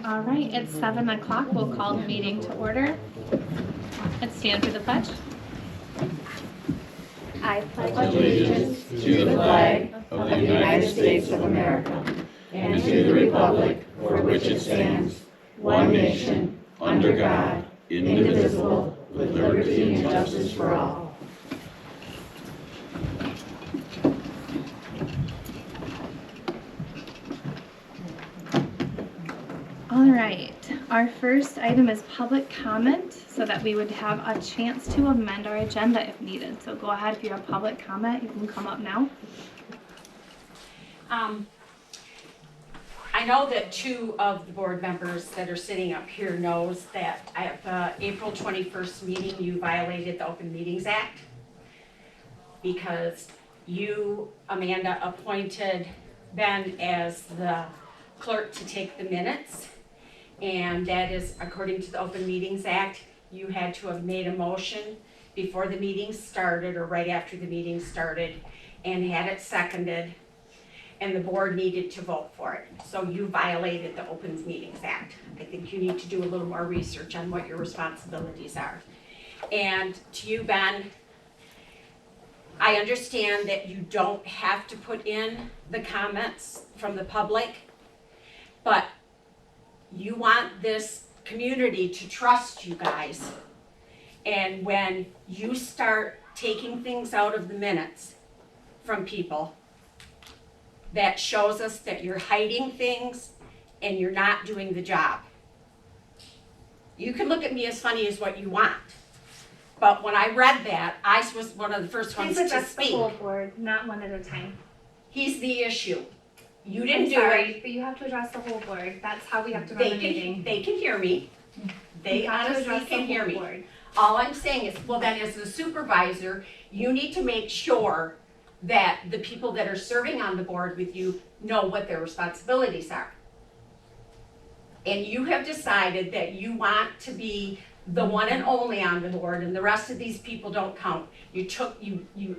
All right, it's 7 o'clock. We'll call the meeting to order. Let's stand for the pledge. I pledge Allegiance to the flag of the United States of America and to the republic for which it stands, one nation, under God, indivisible, with liberty and justice for all. All right, our first item is public comment so that we would have a chance to amend our agenda if needed. So go ahead, if you have public comment, you can come up now. I know that two of the board members that are sitting up here knows that at the April 21st meeting, you violated the Open Meetings Act because you, Amanda, appointed Ben as the clerk to take the minutes. And that is, according to the Open Meetings Act, you had to have made a motion before the meeting started or right after the meeting started and had it seconded, and the board needed to vote for it. So you violated the Open Meetings Act. I think you need to do a little more research on what your responsibilities are. And to you, Ben, I understand that you don't have to put in the comments from the public, but you want this community to trust you guys. And when you start taking things out of the minutes from people, that shows us that you're hiding things and you're not doing the job. You can look at me as funny as what you want, but when I read that, I was one of the first ones Please to address the speak. whole board, not one at a time. He's the issue. You didn't do Sorry, it. but you have to address the whole board. That's how we have to run the meeting. They can hear me. They You have to honestly address the can hear whole me. board. All I'm saying is, well, then as the supervisor, you need to make sure that the people that are serving on the board with you know what their responsibilities are. And you have decided that you want to be the one and only on the board, and the rest of these people don't count. You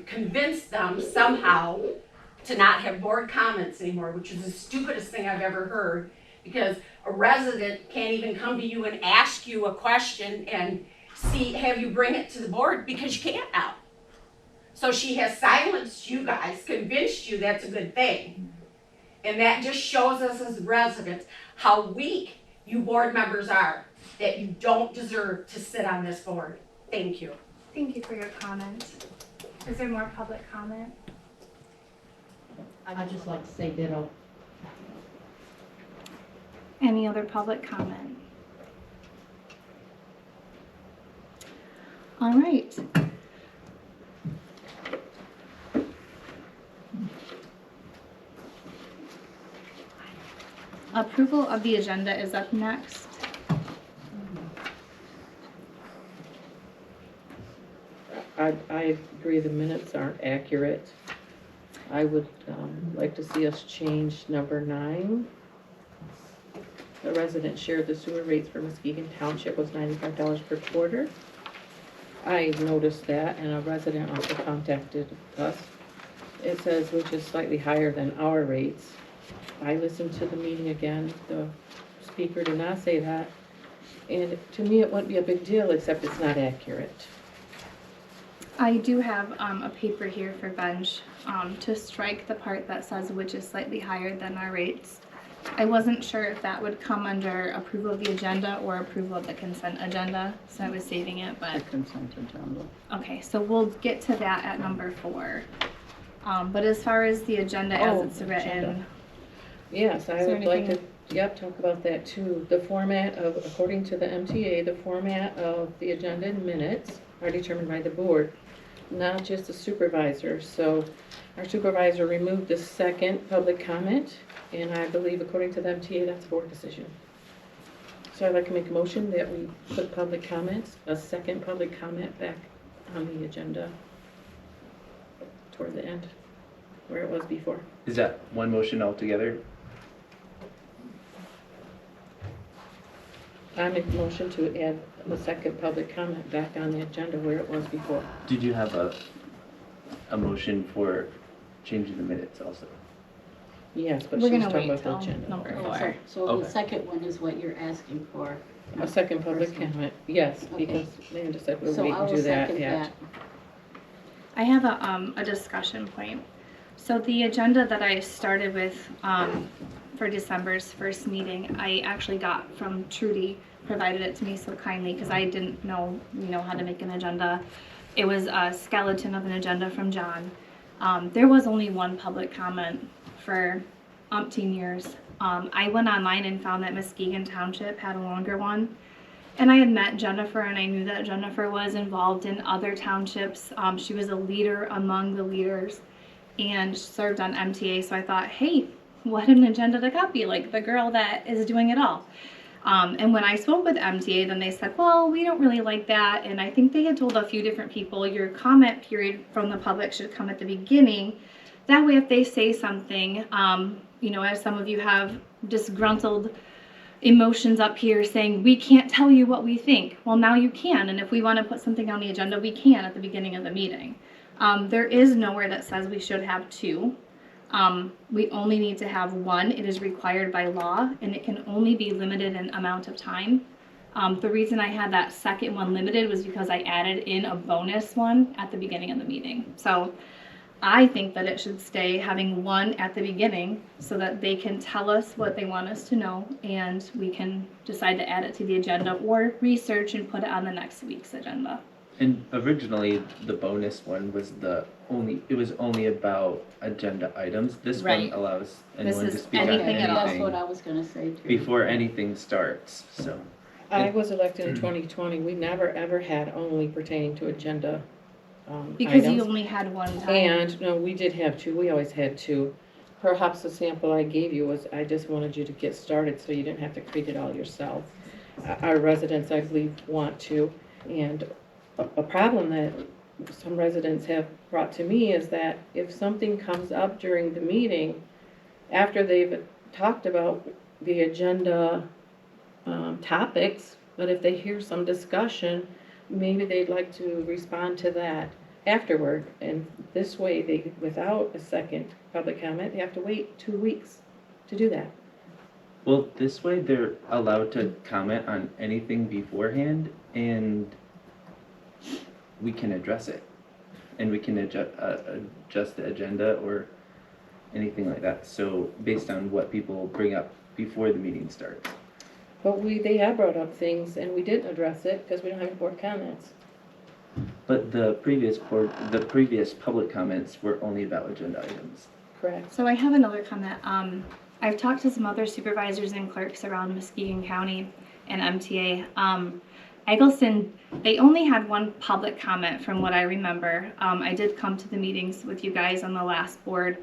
convinced them somehow to not have board comments anymore, which is the stupidest thing I've ever heard, because a resident can't even come to you and ask you a question and have you bring it to the board, because you can't now. So she has silenced you guys, convinced you that's a good thing. And that just shows us as residents how weak you board members are, that you don't deserve to sit on this board. Thank you. Thank you for your comment. Is there more public comment? I'd just like to say ditto. Any other public comment? All right. Approval of the agenda is up next. I agree the minutes aren't accurate. I would like to see us change number 9. The resident shared the sewer rates for Muskegon Township was $95 per quarter. I noticed that, and a resident also contacted us. It says which is slightly higher than our rates. I listened to the meeting again. The speaker did not say that. And to me, it wouldn't be a big deal, except it's not accurate. I do have a paper here for Benj to strike the part that says which is slightly higher than our rates. I wasn't sure if that would come under approval of the agenda or approval of the consent agenda, so I was saving it, but. The consent agenda. Okay, so we'll get to that at number 4. But as far as the agenda as it's written. Agenda. Yes, I Is there would like to, anything- talk about that too. The format of, according to the MTA, the format of the agenda and minutes are determined by the board, not just the supervisor. So our supervisor removed the second public comment, and I believe according to the MTA, that's a board decision. So I'd like to make a motion that we put public comments, a second public comment back on the agenda toward the end, where it was before. Is that one motion altogether? I make a motion to add the second public comment back on the agenda where it was before. Did you have a motion for changing the minutes also? Yes, but We're she's gonna talking wait about the till agenda. number Oh, 4. So Okay. the second one is what you're asking for. A second public First one. comment, yes, Okay. because Amanda said we'll So wait I and will do that second yet. that. I have a discussion point. So the agenda that I started with for December's first meeting, I actually got from Trudy, provided it to me so kindly because I didn't know, how to make an agenda. It was a skeleton of an agenda from John. There was only one public comment for umpteen years. I went online and found that Muskegon Township had a longer one. And I had met Jennifer, and I knew that Jennifer was involved in other townships. She was a leader among the leaders and served on MTA. So I thought, hey, what an agenda to copy, like the girl that is doing it all. And when I spoke with MTA, then they said, well, we don't really like that. And I think they had told a few different people, your comment period from the public should come at the beginning. That way, if they say something, as some of you have disgruntled emotions up here saying, we can't tell you what we think. Well, now you can. And if we want to put something on the agenda, we can at the beginning of the meeting. There is nowhere that says we should have 2. We only need to have 1. It is required by law, and it can only be limited in amount of time. The reason I had that second one limited was because I added in a bonus one at the beginning of the meeting. So I think that it should stay having 1 at the beginning so that they can tell us what they want us to know, and we can decide to add it to the agenda or research and put it on the next week's agenda. And originally, the bonus one was it was only about agenda items. This Right. one allows This anyone to is speak on anything at all. That's what anything I was gonna say too. before anything starts, so. I was elected in 2020, we never ever had only pertaining to agenda Because you items. only had 1 time. And, no, we did have 2, we always had 2. Perhaps the sample I gave you was, I just wanted you to get started so you didn't have to create it all yourself. Our residents, I believe, want to, and a problem that some residents have brought to me is that if something comes up during the meeting, after they've talked about the agenda topics, but if they hear some discussion, maybe they'd like to respond to that afterward. And this way, they, without a second public comment, they have to wait 2 weeks to do that. Well, this way they're allowed to comment on anything beforehand, and we can address it. And we can adjust the agenda or anything like that. So based on what people bring up before the meeting starts. But they have brought up things and we didn't address it because we don't have board comments. But the previous public comments were only about agenda items. Correct. So I have another comment. I've talked to some other supervisors and clerks around Muskegon County and MTA. Egelston, they only had 1 public comment from what I remember. I did come to the meetings with you guys on the last board.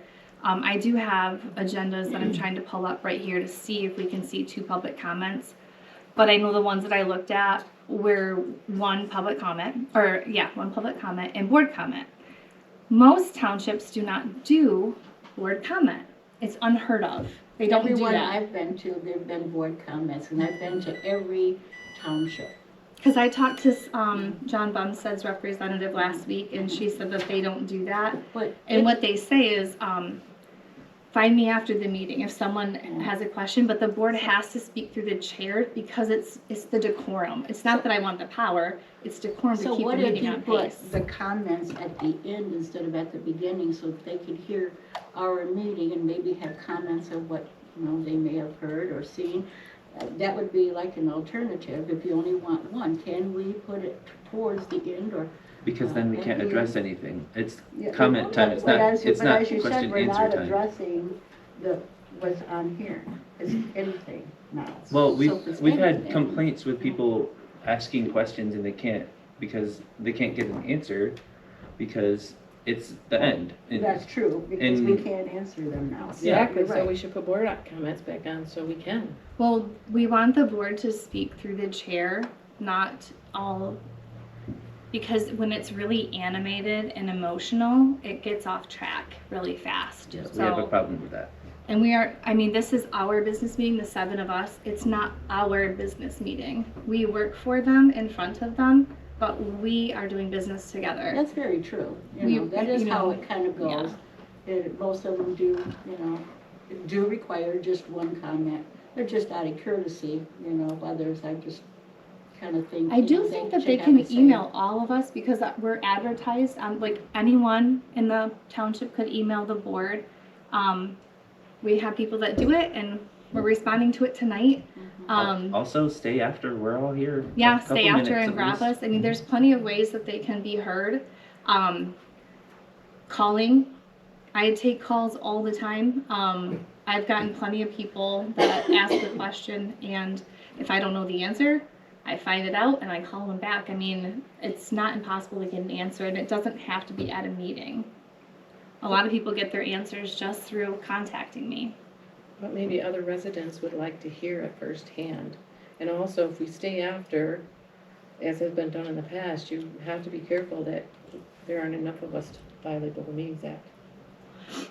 I do have agendas that I'm trying to pull up right here to see if we can see 2 public comments. But I know the ones that I looked at were 1 public comment, 1 public comment and board comment. Most townships do not do board comment. It's unheard of. They don't do Everyone that. I've been to, there've been board comments, and I've been to every township. Because I talked to John Bumstead's representative last week, and she said that they don't do that. But And what they say is, find me after the meeting if someone has a question, but the board has to speak through the chair because it's the decorum. It's not that I want the power, it's decorum to So keep the what if meeting you on put pace. the comments at the end instead of at the beginning so that they could hear our meeting and maybe have comments of what, they may have heard or seen? That would be like an alternative if you only want 1. Can we put it towards the end or? Because then we at can't the address end? anything. It's Yeah, comment time. It's but not as you said, question we're answer not time. addressing what's on here. It's anything now. Well, So if it's we've had anything- complaints with people asking questions and they can't get an answer because it's the end. And That's true, because we and- can't answer them now. Exactly, You're so right. we should put board comments back on so we can. Well, we want the board to speak through the chair, not all, because when it's really animated and emotional, it gets off track really fast. yes, we have a So, problem with that. and this is our business meeting, the 7 of us. It's not our business meeting. We work for them in front of them, but we are doing business together. That's very true. We- That is you how know, it kind of goes. Most of them do, do require just one comment. They're just out of courtesy, you know, others, I just kind of think. I do think that they should have can a say. email all of us because we're advertised on, like, anyone in the township could email the board. We have people that do it and we're responding to it tonight. Also, stay after, we're all here. Yeah, a couple stay after minutes and at grab least. us. I mean, there's plenty of ways that they can be heard. Calling, I take calls all the time. I've gotten plenty of people that ask a question, and if I don't know the answer, I find it out and I call them back. I mean, it's not impossible to get an answer, and it doesn't have to be at a meeting. A lot of people get their answers just through contacting me. But maybe other residents would like to hear it firsthand. And also, if we stay after, as has been done in the past, you have to be careful that there aren't enough of us to violate the Open Meetings Act.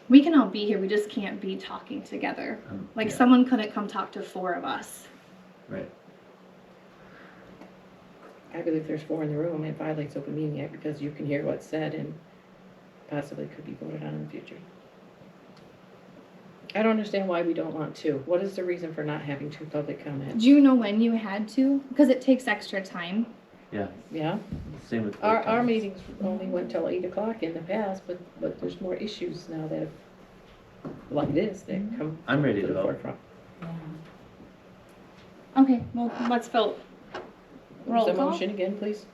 We can all be here, we just can't be talking together. Like, Yeah. someone couldn't come talk to 4 of us. Right. I believe there's 4 in the room, it violates Open Meeting Act because you can hear what's said and possibly could be voted on in the future. I don't understand why we don't want 2. What is the reason for not having 2 public comments? Do you know when you had to? Because it takes extra time. Yeah, Yeah, same with. our comments. meetings only went till 8 o'clock in the past, but there's more issues now that, like this, that come I'm ready to to the vote. forefront. Okay, well, let's vote. Roll The call. motion again, please.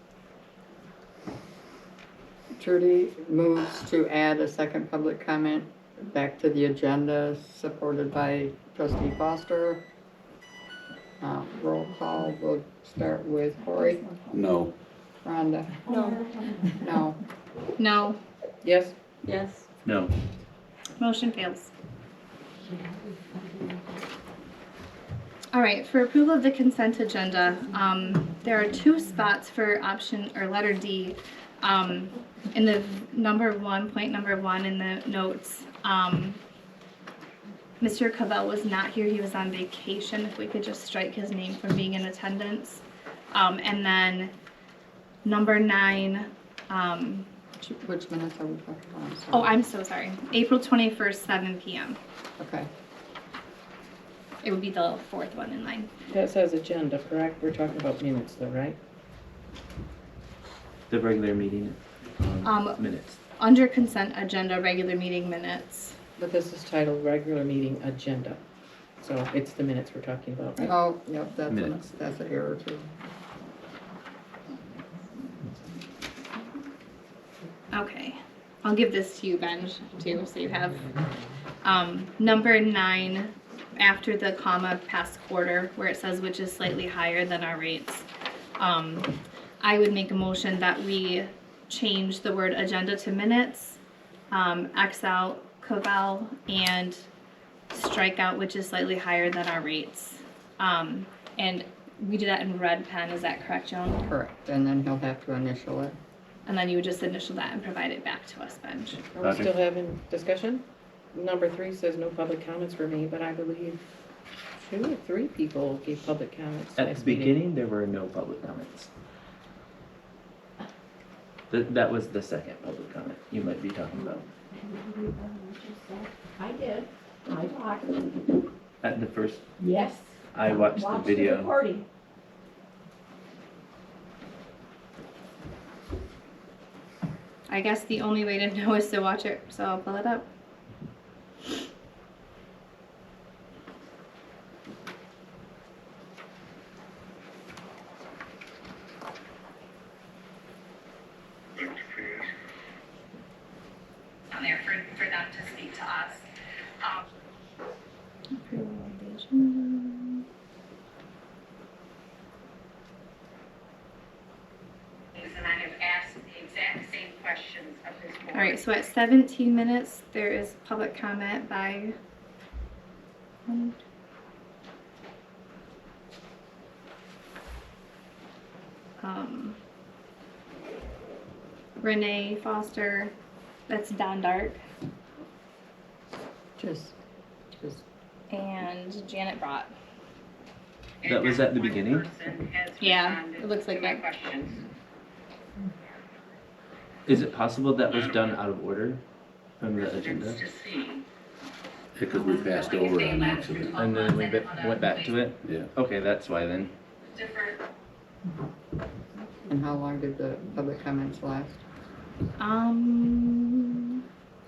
Trudy moves to add a second public comment back to the agenda, supported by trustee Foster. Roll call, we'll start with Cory. No. Rhonda. No. No. No, Yes? Yes. No. motion fails. All right, for approval of the consent agenda, there are 2 spots for option, or letter D, in the point number 1 in the notes. Mr. Cavell was not here, he was on vacation, if we could just strike his name from being in attendance. And then number 9, Which minutes are we talking about? I'm sorry. oh, I'm so sorry, April 21st, 7 p.m. Okay. It would be the 4th one in line. That says agenda, correct? We're talking about minutes though, right? The regular meeting minutes. Under consent agenda, regular meeting minutes. But this is titled regular meeting agenda. So it's the minutes we're talking about, right? Oh, yep, Minutes. that's an error too. Okay, I'll give this to you, Ben, too, so you have, number 9, after the comma past quarter, where it says which is slightly higher than our rates. I would make a motion that we change the word agenda to minutes, X out Cavell, and strike out which is slightly higher than our rates. And we do that in red pen, is that correct, Joan? Correct, and then he'll have to initial it. And then you would just initial that and provide it back to us, Benj. Are we Okay. still having discussion? Number 3 says no public comments for me, but I believe 2 or 3 people gave public comments At the last meeting. beginning, there were no public comments. That was the second public comment you might be talking about. I did. I talked. At the first, Yes. I watched the Watched video. recording. I guess the only way to know is to watch it, so I'll pull it up. On there for them to speak to us. And I have asked the exact same questions of this board. All right, so at 17 minutes, there is public comment by Renee Foster, that's Don Dark, Just, and Janet Brott. That was at the One beginning? person has Yeah, responded it looks like to my that. questions. Is it possible that was done out of order from the Residents agenda? to see. Because we passed over on accident. And then we went back to it? Yeah. Okay, that's why then. Different. And how long did the public comments last?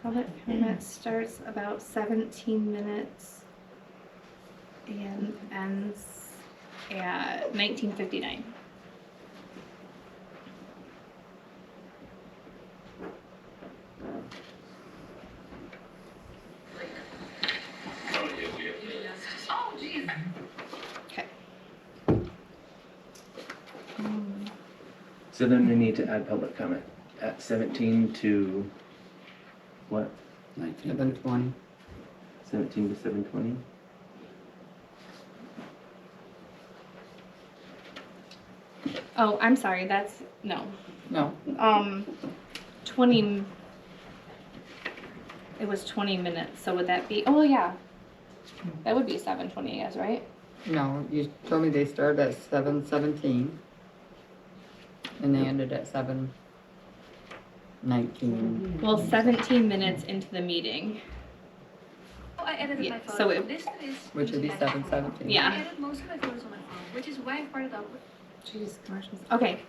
Public comment starts about 17 minutes and ends at 19:59. Oh, geez. Okay. So then we need to add public comment at 17 to what? 19. 7:20. 17 to 7:20? Oh, I'm sorry, that's, no. No, 20, it was 20 minutes, so would that be, oh yeah. That would be 7:20, I guess, right? no, you told me they started at 7:17. And they ended at 7:19. Well, 17 minutes into the meeting. Oh, I edited Yeah, my photos. so it- This one is. Which would be I 7:17. Yeah. edited most of my photos on my phone, which is why I brought it up. Jeez, commercials. Okay.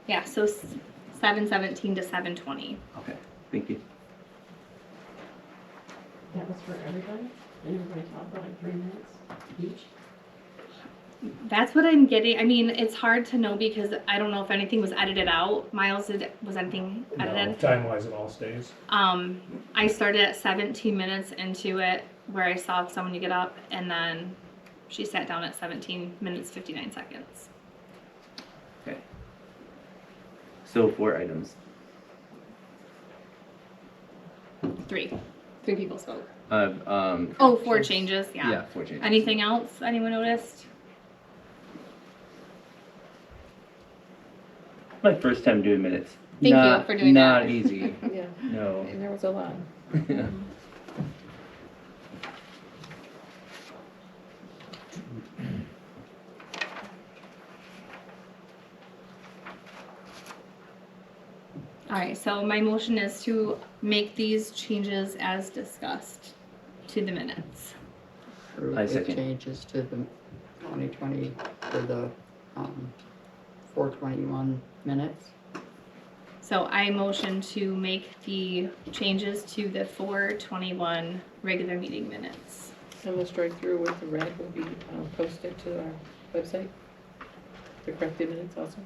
Yeah, so 7:17 to 7:20. Okay, thank you. That was for everybody? And everybody talked for like 3 minutes each? That's what I'm getting. I mean, it's hard to know because I don't know if anything was edited out. Miles, was anything No, edited? time-wise, it all stays. I started at 17 minutes into it where I saw someone get up and then she sat down at 17 minutes 59 seconds. Okay. So 4 items. Three people spoke. Oh, 4 changes, yeah. Yeah, 4 changes. Anything else anyone noticed? My first time doing minutes. Thank you for doing that. Not easy. Yeah, No. and there was a lot. All right, so my motion is to make these changes as discussed to the minutes. Approve I the second. changes to the 2020 for the 421 minutes. So I motion to make the changes to the 421 regular meeting minutes. And the strike through with the red will be posted to our website. The corrected minutes also.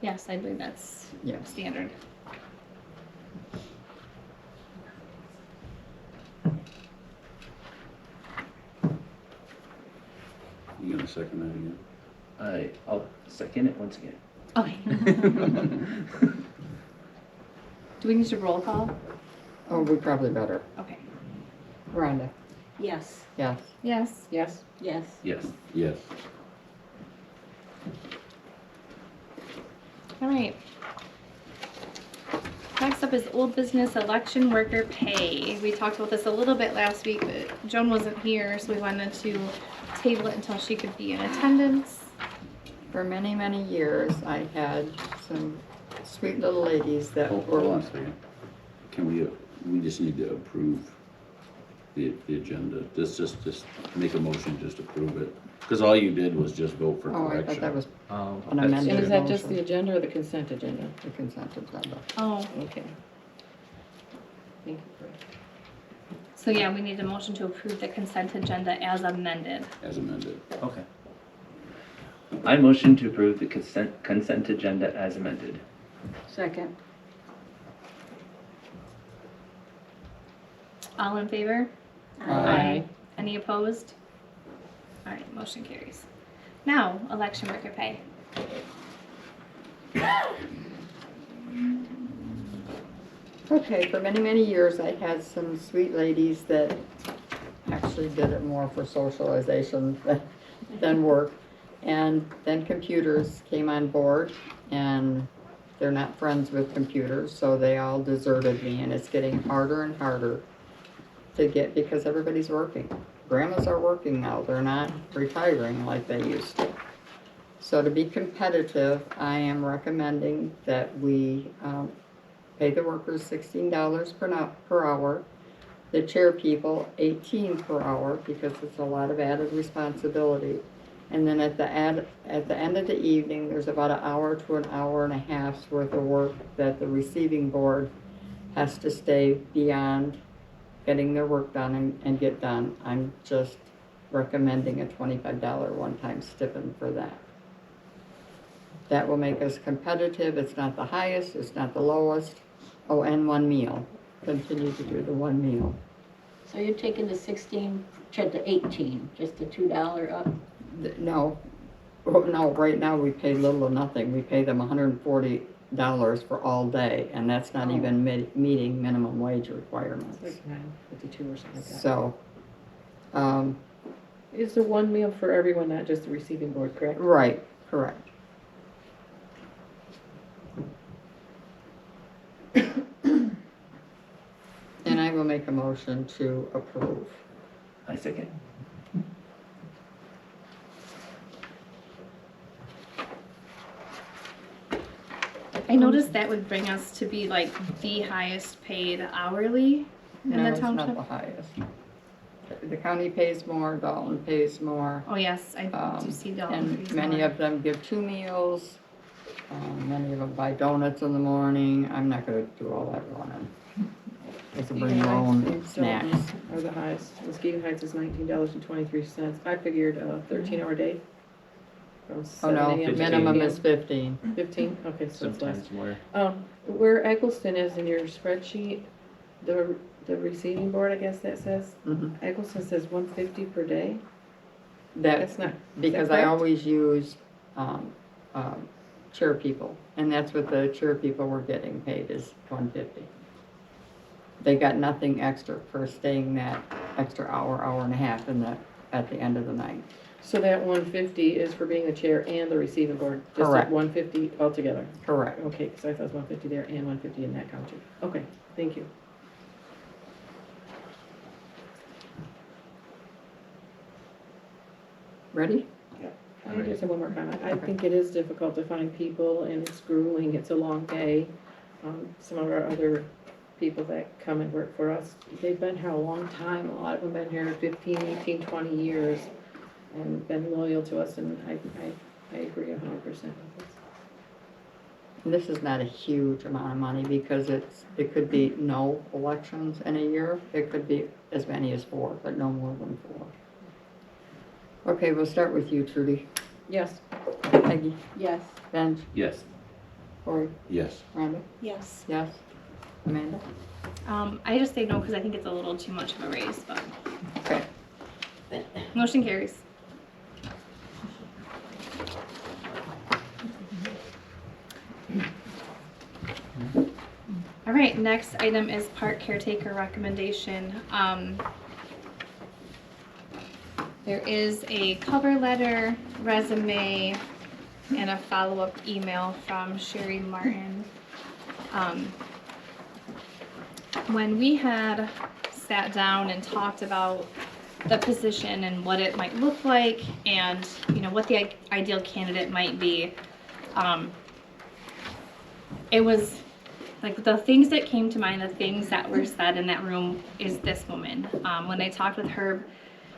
Yes, I believe that's Yes. standard. You gonna second that again? I'll second it once again. Okay. Do we need to roll call? Oh, we probably better. Okay. Rhonda? Yes, Yes. Yes. Yes. yes. Yes. Yes. All right. Next up is old business election worker pay. We talked about this a little bit last week, but Joan wasn't here, so we wanted to table it until she could be in attendance. For many, many years, I had some sweet little ladies that Hold were. on a second. Can we just need to approve the agenda? Just make a motion, just approve it. Because all you did was just vote for Oh, I correction. thought that was Oh, an that's- amended And is that just the motion. agenda or the consent agenda? The consent agenda. Oh, Okay. Thank you for so yeah, we need a motion to approve the consent agenda as amended. As amended. Okay. I motion to approve the consent agenda as amended. Second, All in favor? Aye. Any opposed? All right, motion carries. Now, election worker pay. Okay, for many, many years, I had some sweet ladies that actually did it more for socialization than work. And then computers came on board, and they're not friends with computers, so they all deserted me, and it's getting harder and harder to get, because everybody's working. Grandmas are working now, they're not retiring like they used to. So to be competitive, I am recommending that we pay the workers $16 per hour The chair people, 18 per hour, because it's a lot of added responsibility. And then at the end of the evening, there's about an hour to an hour and a half's worth of work that the receiving board has to stay beyond getting their work done and get done. I'm just recommending a $25 one-time stipend for that. That will make us competitive. It's not the highest, it's not the lowest. Oh, and one meal. Continue to do the one meal. So you're taking the 16 to 18, just the $2 up? No, right now we pay little or nothing. We pay them $140 for all day, and that's not even meeting minimum wage requirements. It's like $9.52 or something like that. So, Is there one meal for everyone, not just the receiving board, correct? right, correct. And I will make a motion to approve. I second. I noticed that would bring us to be like the highest paid hourly in No, the it's not township. the highest. The county pays more, Dalton pays more. Oh, yes, I do see Dalton. And fees many more. of them give 2 meals. Many of them buy donuts in the morning. I'm not gonna do all that running. They can bring their own snacks. Or the highest. Muskegon Heights is $19.23. I figured a 13-hour day. From Oh, 7 no, a.m. to minimum 8 is 15. 15? Okay, so it's less. Sometimes more. Where Egelston is in your spreadsheet, the receiving board, I guess that says, Mhm. Egelston says 150 per day? That's not, because I always use chair people, and that's what the chair people were getting paid is $150. They got nothing extra for staying that extra hour, hour and a half at the end of the night. So that 150 is for being the chair and the receiving board? Just Correct. 150 altogether? Correct. Okay, because I thought it was 150 there and 150 in that county. Okay, thank you. Ready? I just have one more comment. I Okay. think it is difficult to find people and it's grueling, it's a long day. Some of our other people that come and work for us, they've been here a long time. A lot of them been here 15, 18, 20 years and been loyal to us, and I agree 100% with this. And this is not a huge amount of money because it could be no elections in a year. It could be as many as 4, but no more than 4. Okay, we'll start with you, Trudy. Yes. Peggy, Yes. Benj, Yes. Corey, Yes. Rhonda, Yes. yes, Amanda? I just say no because I think it's a little too much of a raise, but Okay. motion carries. All right, next item is park caretaker recommendation. There is a cover letter, resume, and a follow-up email from Sherry Martin. When we had sat down and talked about the position and what it might look like and, you know, what the ideal candidate might be, it was like the things that came to mind, the things that were said in that room is this woman. When I talked with Herb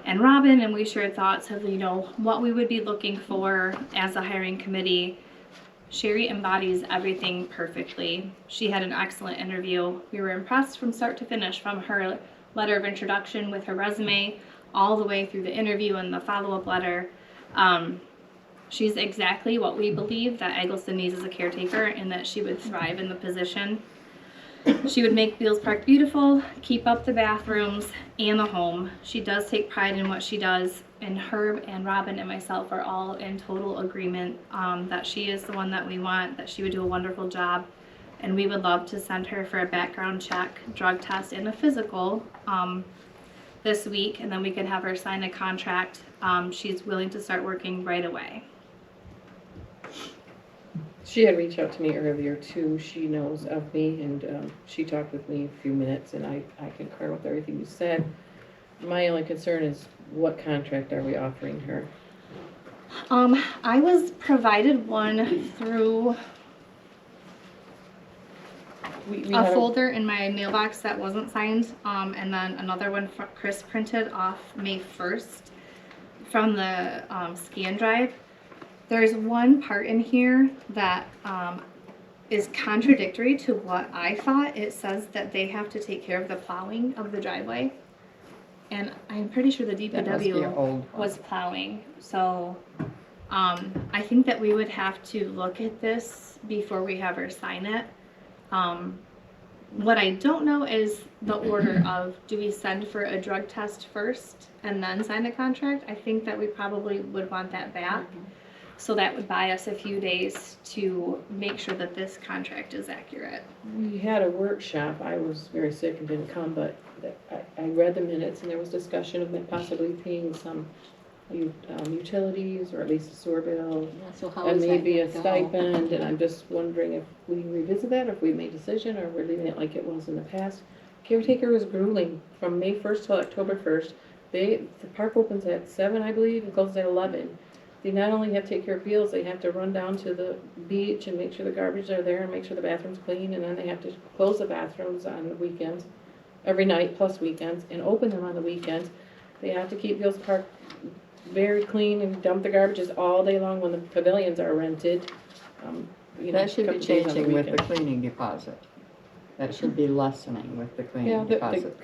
and Robin and we shared thoughts of, you know, what we would be looking for as a hiring committee, Sherry embodies everything perfectly. She had an excellent interview. We were impressed from start to finish, from her letter of introduction with her resume all the way through the interview and the follow-up letter. She's exactly what we believe that Egelston needs as a caretaker, and that she would thrive in the position. She would make Beals Park beautiful, keep up the bathrooms and the home. She does take pride in what she does, and Herb and Robin and myself are all in total agreement that she is the one that we want, that she would do a wonderful job, and we would love to send her for a background check, drug test, and a physical this week, and then we could have her sign a contract. She's willing to start working right away. She had reached out to me earlier too. She knows of me, and she talked with me a few minutes, and I concur with everything you said. My only concern is what contract are we offering her? I was provided one through we a had folder in my mailbox that wasn't signed, and then another one Chris printed off May 1st from the scan drive. There's one part in here that is contradictory to what I thought. It says that they have to take care of the plowing of the driveway, and I'm pretty sure the That must be an DPW old one. was plowing. So I think that we would have to look at this before we have her sign it. What I don't know is the order of, do we send for a drug test first and then sign the contract? I think that we probably would want that back. So that would buy us a few days to make sure that this contract is accurate. We had a workshop, I was very sick and didn't come, but I read the minutes and there was discussion of possibly paying some utilities or at least a sewer bill So how and is that maybe a gonna go? stipend, and I'm just wondering if we revisit that, or if we made a decision, or we're leaving it like it was in the past. Caretaker was grueling from May 1st till October 1st. The park opens at 7, I believe, and closes at 11. They not only have to take care of fields, they have to run down to the beach and make sure the garbage are there and make sure the bathroom's clean, and then they have to close the bathrooms on the weekends, every night plus weekends, and open them on the weekends. They have to keep Fields Park very clean and dump the garbages all day long when the pavilions are rented. That should be couple days on the changing with the weekend. cleaning deposit. That should be lessening with the Yeah, cleaning the- deposit.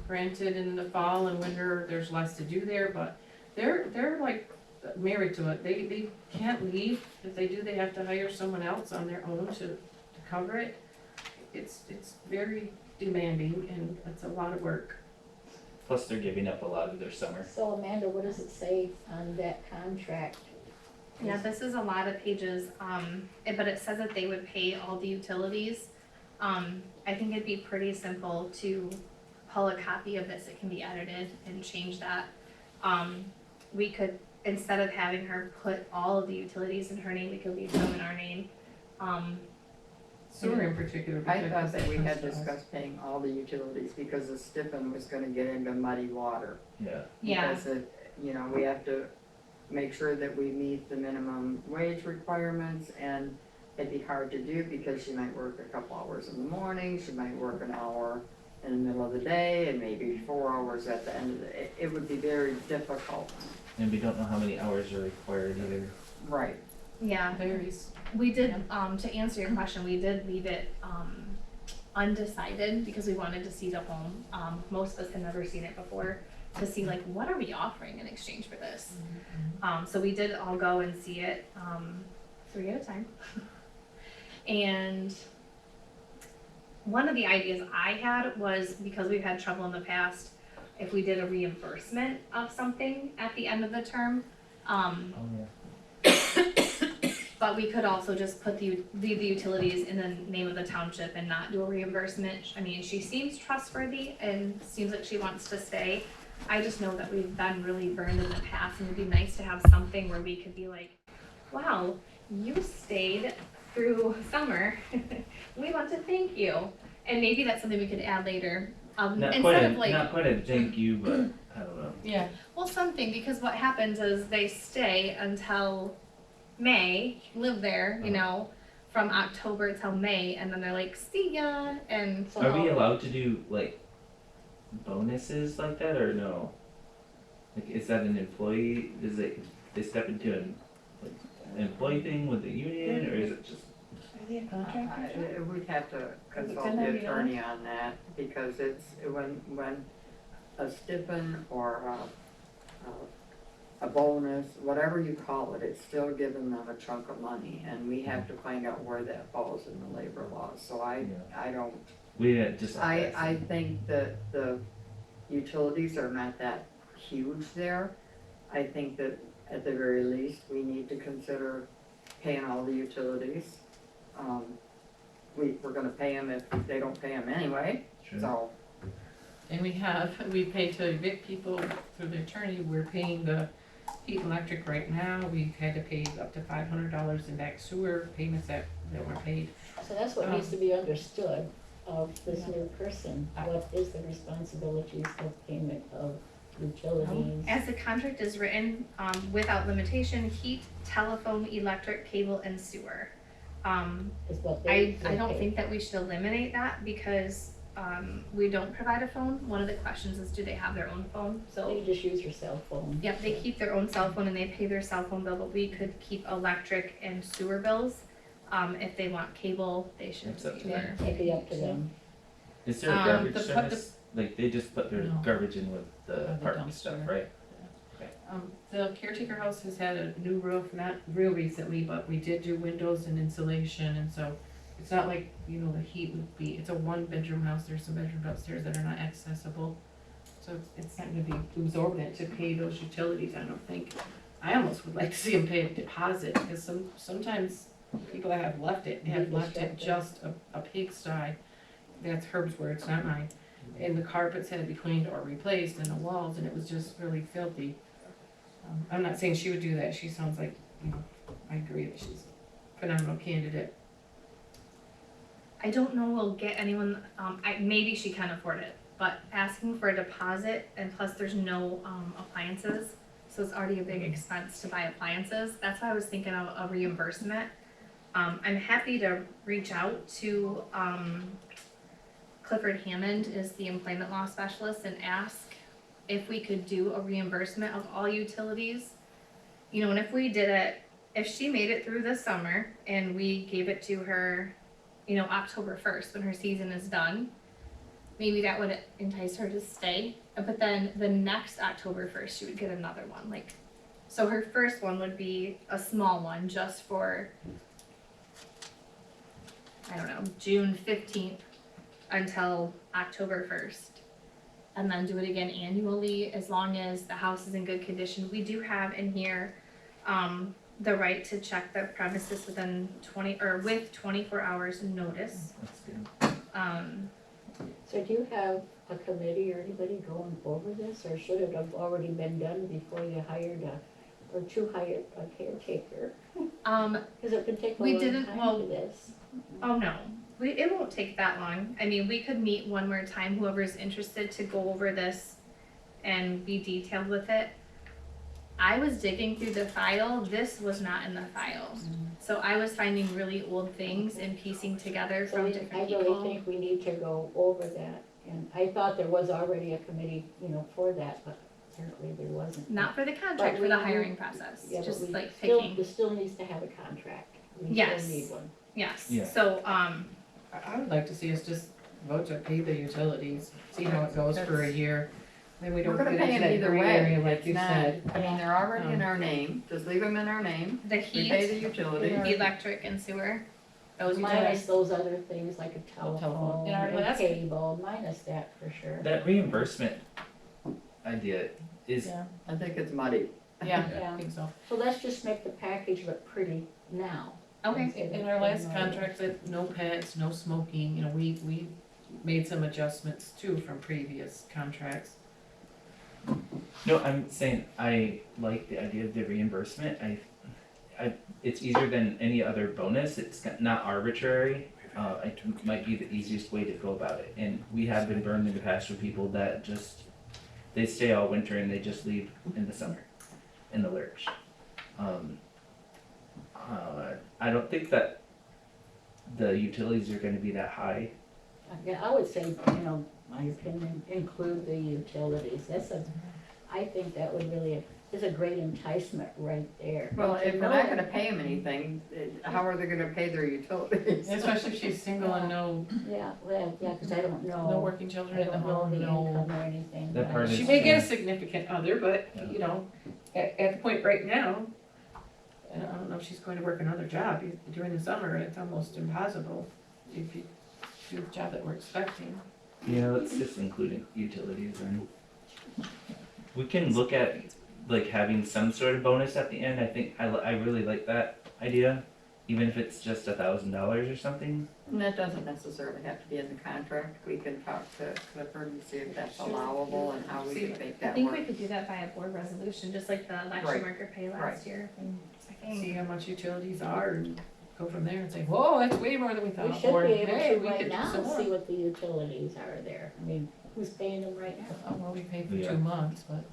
Granted, in the fall and winter, there's less to do there, but they're like married to it. They can't leave. If they do, they have to hire someone else on their own to cover it. It's very demanding and it's a lot of work. Plus, they're giving up a lot of their summer. So Amanda, what does it say on that contract? Yeah, this is a lot of pages, but it says that they would pay all the utilities. I think it'd be pretty simple to pull a copy of this. It can be edited and change that. We could, instead of having her put all of the utilities in her name, we could leave them in our name. Sewer in particular. I because thought that we had comes to us. discussed paying all the utilities because the stipend was gonna get into muddy water. Yeah. Yeah, Because we have to make sure that we meet the minimum wage requirements, and it'd be hard to do because she might work a couple hours in the morning, she might work an hour in the middle of the day, and maybe 4 hours at the end of the, it would be very difficult. And we don't know how many hours are required either. Right. yeah. Varies. We did, to answer your question, we did leave it, undecided because we wanted to see the home. Most of us had never seen it before, to see like, what are we offering in exchange for this? So we did all go and see it, 3 at a time. And one of the ideas I had was, because we've had trouble in the past, if we did a reimbursement of something at the end of the term, Oh, yeah. but we could also just put leave the utilities in the name of the township and not do a reimbursement. I mean, she seems trustworthy and seems like she wants to stay. I just know that we've been really burned in the past, and it'd be nice to have something where we could be like, wow, you stayed through summer. We want to thank you. And maybe that's something we could add later. Not Instead of like, not quite a thank you, but I don't know. Yeah. well, something, because what happens is they stay until May, live there, you know, from October till May, and then they're like, see ya, and so. Are we allowed to do like bonuses like that or no? Like, is that an employee? Is it they step into an employee thing with the union, or is it just? Are they a contractor? We'd have to consult Can the that be attorney on that, because it's, when a stipend or a bonus, whatever you call it, it's still giving them a chunk of money, and we have to find out where that falls in the labor laws, so I don't, We just. I think that the utilities are not that huge there. I think that at the very least, we need to consider paying all the utilities. We're gonna pay them if they don't pay them anyway, Sure. so. And we pay to evict people through the attorney. We're paying the heat and electric right now. We've had to pay up to $500 in back sewer payments that they weren't paid. So that's what needs to be understood of this new person. What is the responsibilities of payment of utilities? As the contract is written, without limitation, heat, telephone, electric, cable, and sewer. Is what I they don't pay. think that we should eliminate that because, we don't provide a phone. One of the questions is, do they have their own phone? So, You just use your cell phone. yep, they keep their own cell phone and they pay their cell phone bill, but we could keep electric and sewer bills. If they want cable, they should It's up be to there. It'd be up to them. Is there a Um, garbage the- service? Like they just put their No. garbage in with the the park stuff, dumpster. right? The caretaker house has had a new roof, not real recently, but we did do windows and insulation, and so it's not like, you know, the heat would be, it's a one-bedroom house, there's some bedrooms upstairs that are not accessible. So it's not gonna be absorbent to pay those utilities, I don't think. I almost would like to see them pay a deposit, because sometimes people that have left it just a pigsty. That's Herb's words, not mine. And the carpets had to be cleaned or replaced and the walls, and it was just really filthy. I'm not saying she would do that, she sounds like, you know, I agree that she's a phenomenal candidate. I don't know we'll get anyone, maybe she can afford it, but asking for a deposit and plus there's no, appliances. So it's already a big expense to buy appliances. That's why I was thinking of a reimbursement. I'm happy to reach out to, Clifford Hammond is the employment law specialist, and ask if we could do a reimbursement of all utilities. You know, and if we did it, if she made it through the summer and we gave it to her, you know, October 1st when her season is done, maybe that would entice her to stay. But then the next October 1st, she would get another one. Like, so her first one would be a small one just for, I don't know, June 15th until October 1st. And then do it again annually as long as the house is in good condition. We do have in here, the right to check the premises within with 24 hours notice. That's good. So do you have a committee or anybody going over this, or should it have already been done before you hired or to hire a caretaker? Because it could take a We long didn't- time well, for this. Oh no, it won't take that long. I mean, we could meet one more time, whoever's interested, to go over this and be detailed with it. I was digging through the file, this was not in the file. So I was finding really old things and piecing together So from I different really people. think we need to go over that, and I thought there was already a committee, you know, for that, but apparently there wasn't. Not for the contract, for we the do- hiring process, Yeah, but just we like still, picking. this still needs to have a contract. We Yes. still need one. Yes, Yeah. so, I would like to see us just vote to pay the utilities, see how it goes for a year. Then we We're don't gonna get pay into them that either gray way. area like It's you not- said. I mean, they're already in our name, just leave them in our name. the We pay the heat, utilities. electric and sewer, those Minus utilities. those other things like a telephone. telephone Yeah, and that's- cable, minus that for sure. That reimbursement idea is Yeah. I think it's muddy. Yeah, Yeah. I think so. So let's just make the package look pretty now. Okay, In our last contract, that no pets, no smoking, you know, we made some adjustments too from previous contracts. no. I'm saying I like the idea of the reimbursement. It's easier than any other bonus. It's not arbitrary. It might be the easiest way to go about it. And we have been burned in the past with people that just they stay all winter and they just leave in the summer, in the lurch. I don't think that the utilities are going to be that high. Yeah, I would say, you know, my opinion, include the utilities. I think that would really, is a great enticement right there. Well, To if we're know not it. gonna pay them anything, how are they gonna pay their utilities? Especially if she's single and no Yeah, well, yeah, because I don't know. no working children I in the don't know home, the no. income or anything. That part but- is- She may get a significant other, but, you know, at the point right now, I don't know if she's going to work another job during the summer. It's almost impossible if you do the job that we're expecting. Yeah, let's just include utilities and we can look at like having some sort of bonus at the end. I think I really like that idea, even if it's just $1,000 or something. And that doesn't necessarily have to be in the contract. We can talk to Clifford and see if that's allowable and how we can make I that think work. we could do that by a board resolution, just like the election Right. worker pay last Right. year. I See think, how much utilities are and go from there and say, whoa, that's way more than we thought. We should Or, be able "Hey, to we right could do now some more." see what the utilities are there. I mean, who's paying them right now? Oh, well, we paid for Yeah. 2 months, but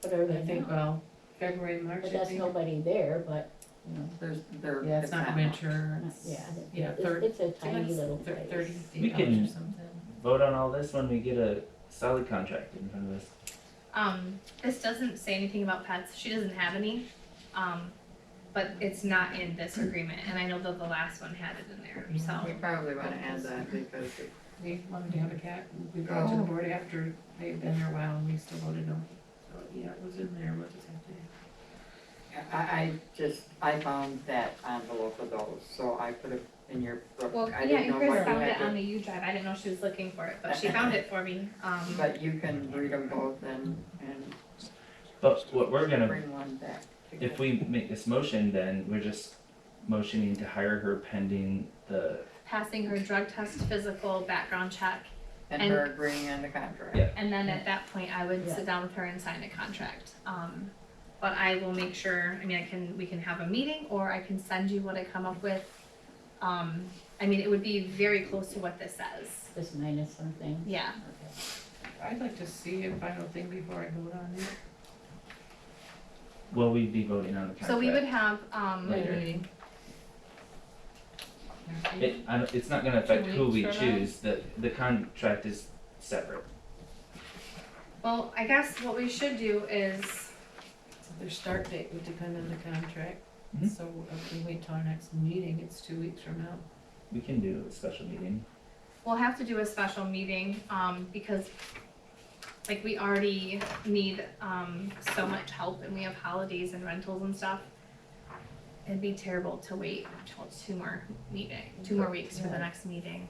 What are I they think, now? well, February, March, But I that's think. nobody there, but, you know, Yeah, it's not winter, it's, yeah. yeah, It's a tiny little place. We $38 can- or something. Vote on all this when we get a solid contract in front of us. This doesn't say anything about pets. She doesn't have any. But it's not in this agreement, and I know that the last one had it in there, so. We probably want to add that because We wanted to have a cat, and we brought it to the board after they'd been there a while, and we still voted no. So, yeah, it was in there, we'll just have to. I found that envelope of those, so I put it in your book. Well, I yeah, didn't and know Chris what you found had it to- on the U drive. I didn't know she was looking for it, but she found it for me. But you can read them both and But what we're gonna, bring one back. if we make this motion, then we're just motioning to hire her pending the, Passing her drug test, physical, background check, And her agreeing on the contract. Yeah. and then at that point, I would Yeah. sit down with her and sign a contract. But I will make sure, I mean, we can have a meeting, or I can send you what I come up with. I mean, it would be very close to what this says. Just minus something. Yeah. I'd like to see a final thing before I vote on it. will we be voting on the contract? So we would have, Later. meeting. It's not gonna affect 2 who we weeks from now? choose, the contract is separate. Well, I guess what we should do is, Their start date would depend on the contract, Mhm. so if we wait till our next meeting, it's 2 weeks from now. We can do a special meeting. we'll have to do a special meeting, because like we already need, so much help, and we have holidays and rentals and stuff. It'd be terrible to wait until 2 more weeks for the next meeting.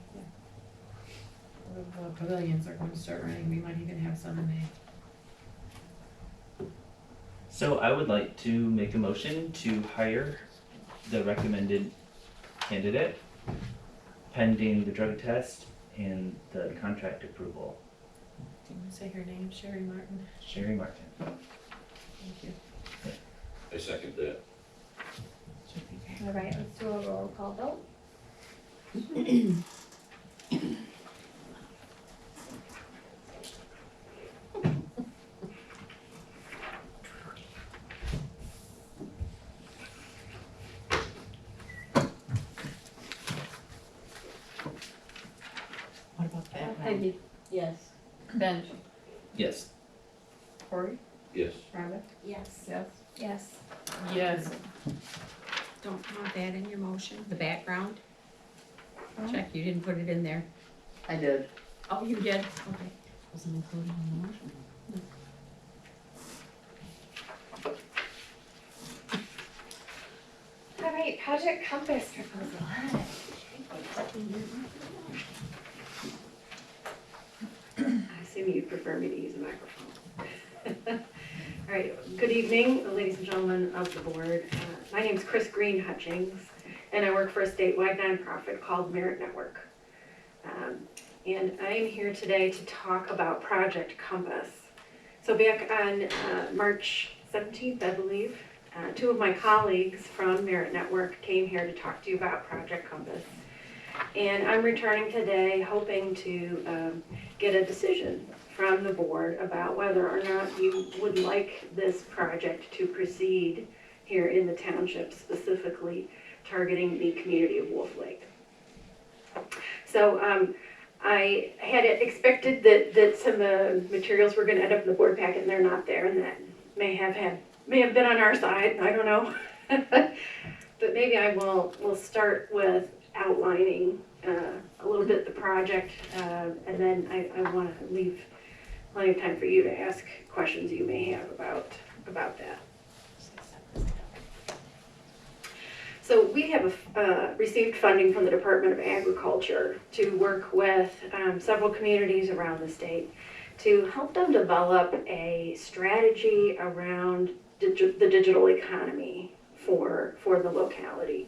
The pavilions are going to start running, we might even have some in May. So I would like to make a motion to hire the recommended candidate pending the drug test and the contract approval. Do you want to say her name, Sherry Martin? Sherry Martin. Thank you. I second that. All right, let's do a roll call vote. What about that? Peggy, yes. Benj, Yes. Cory, Yes. Rhonda, Yes. yes. Yes. Yes. Don't want that in your motion, the background? Check, you didn't put it in there. I did. Oh, you did? Okay. Wasn't included in the motion. All right, Project Compass proposal. I assume you prefer me to use a microphone. All right, good evening, ladies and gentlemen of the board. My name is Chris Green Hutchings, and I work for a statewide nonprofit called Merit Network. And I am here today to talk about Project Compass. So back on March 17th, I believe, two of my colleagues from Merit Network came here to talk to you about Project Compass. And I'm returning today hoping to get a decision from the board about whether or not you would like this project to proceed here in the township, specifically targeting the community of Wolf Lake. So I had expected that some materials were going to end up in the board packet, and they're not there, and that may have been on our side. I don't know, but maybe I will start with outlining a little bit the project, and then I want to leave plenty of time for you to ask questions you may have about that. So we have received funding from the Department of Agriculture to work with several communities around the state to help them develop a strategy around the digital economy for the locality.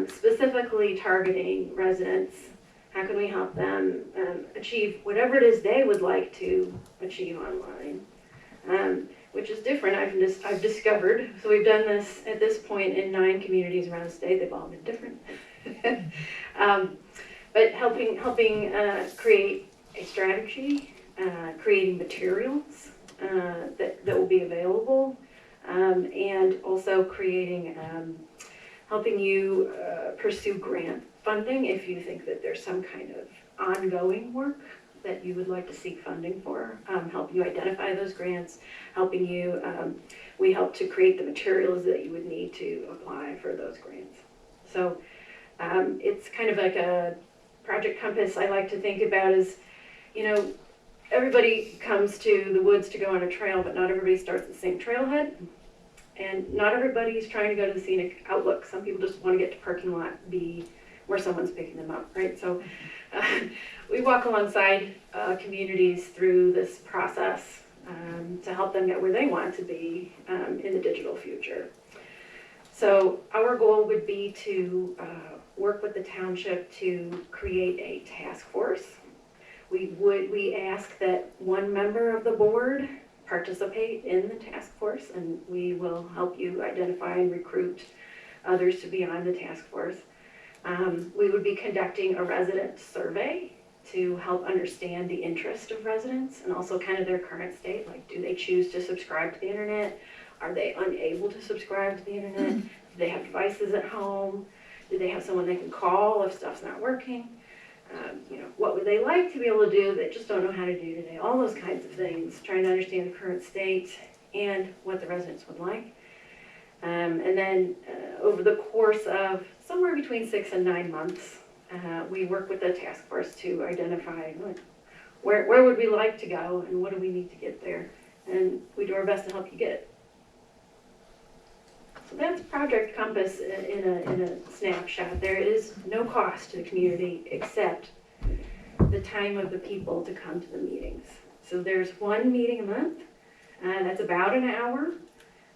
Specifically targeting residents. How can we help them achieve whatever it is they would like to achieve online? which is different, I've discovered. So we've done this at this point in 9 communities around the state. They've all been different. But helping create a strategy, creating materials that will be available, and also creating, helping you pursue grant funding if you think that there's some kind of ongoing work that you would like to seek funding for, help you identify those grants, helping you, we help to create the materials that you would need to apply for those grants. So it's kind of like a Project Compass. I like to think about as, you know, everybody comes to the woods to go on a trail, but not everybody starts at the same trailhead. And not everybody's trying to go to the scenic outlook. Some people just want to get to parking lot B where someone's picking them up, right? So we walk alongside communities through this process to help them get where they want to be in the digital future. So our goal would be to work with the township to create a task force. We ask that one member of the board participate in the task force, and we will help you identify and recruit others to be on the task force. We would be conducting a resident survey to help understand the interest of residents and also kind of their current state. Like, do they choose to subscribe to the internet? Are they unable to subscribe to the internet? Do they have devices at home? Do they have someone they can call if stuff's not working? You know, what would they like to be able to do that just don't know how to do today? All those kinds of things, trying to understand the current state and what the residents would like. And then over the course of somewhere between 6 and 9 months, we work with the task force to identify where would we like to go and what do we need to get there. And we do our best to help you get it. So that's Project Compass in a snapshot. There is no cost to the community except the time of the people to come to the meetings. So there's one meeting a month, and that's about an hour.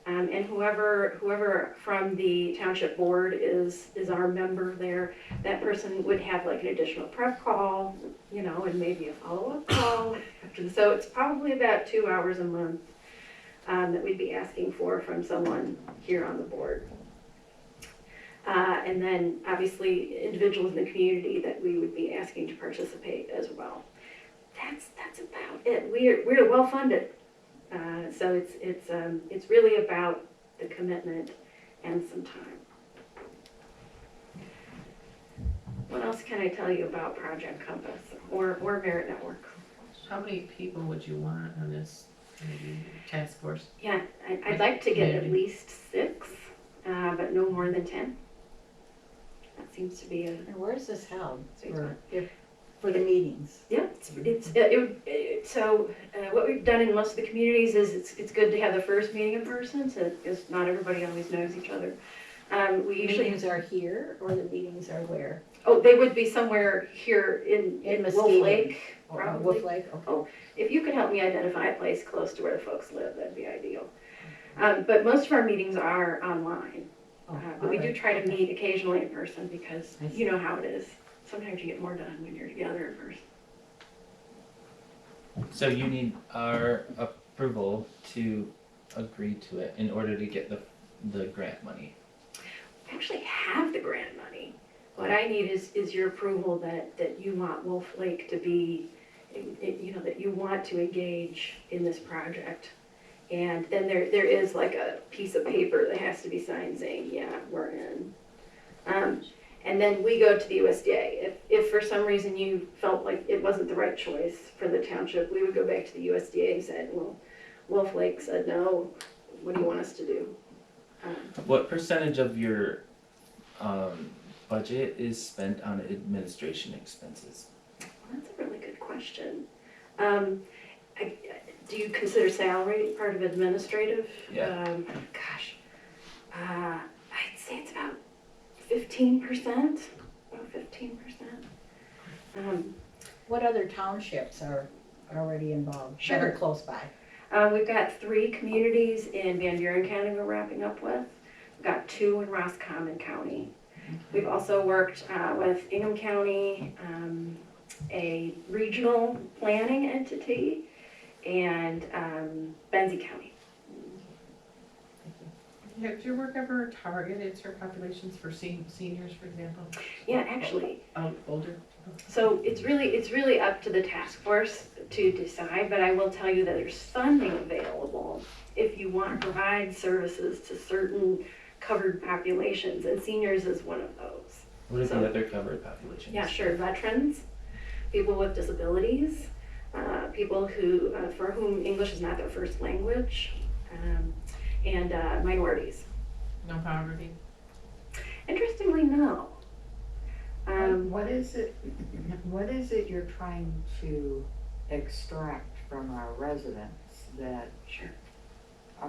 And whoever from the township board is our member there, that person would have like an additional prep call, you know, and maybe a follow-up call. So it's probably about 2 hours a month that we'd be asking for from someone here on the board. And then obviously individuals in the community that we would be asking to participate as well. That's about it. We're well funded. So it's really about the commitment and some time. What else can I tell you about Project Compass or Merit Network? How many people would you want on this task force? Yeah, I'd like to get at least 6, but no more than 10. That seems to be a. And where's this held Sweet for the meetings? Yeah, so what we've done in most of the communities is it's good to have the first meeting in person, so because not everybody always knows each other. We usually Meetings are here, or the meetings are where? Oh, they would be somewhere here in Wolf Lake, probably. Wolf Lake, okay. Oh, if you could help me identify a place close to where the folks live, that'd be ideal. But most of our meetings are online. But we do try to meet occasionally in person because you know how it is. Sometimes you get more done when you're together in person. So you need our approval to agree to it in order to get the grant money. We actually have the grant money. What I need is your approval that you want Wolf Lake to be, you know, that you want to engage in this project. And then there is like a piece of paper that has to be signed saying, yeah, we're in. And then we go to the USDA. If for some reason you felt like it wasn't the right choice for the township, we would go back to the USDA and said, well, Wolf Lake said no, what do you want us to do? What percentage of your budget is spent on administration expenses? That's a really good question. Do you consider salary part of administrative? Yeah. I'd say it's about 15%. About 15%. What other townships are already involved? Sure. That are close by? We've got 3 communities in Van Buren County we're wrapping up with. We've got 2 in Roscommon County. We've also worked with Ingham County, a regional planning entity, and Benzie County. Has your work ever targeted certain populations for seniors, for example? Yeah, actually, Older? so it's really up to the task force to decide, but I will tell you that there's funding available if you want to provide services to certain covered populations, and seniors is one of those. What are So- the other covered populations? Yeah, sure, veterans, people with disabilities, people who, for whom English is not their first language, and minorities. No poverty? Interestingly, no. What is it you're trying to extract from our residents that, Sure. I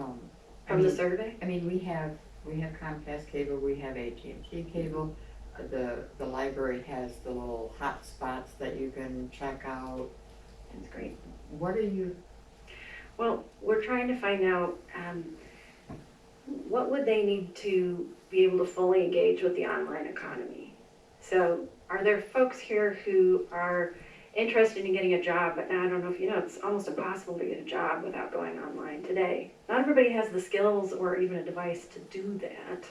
From the mean, survey? I mean, we have Comcast cable, we have AT&T cable. The library has the little hot spots that you can check out. That's great. What are you, Well, we're trying to find out, what would they need to be able to fully engage with the online economy? So are there folks here who are interested in getting a job, but now I don't know if you know, it's almost impossible to get a job without going online today. Not everybody has the skills or even a device to do that.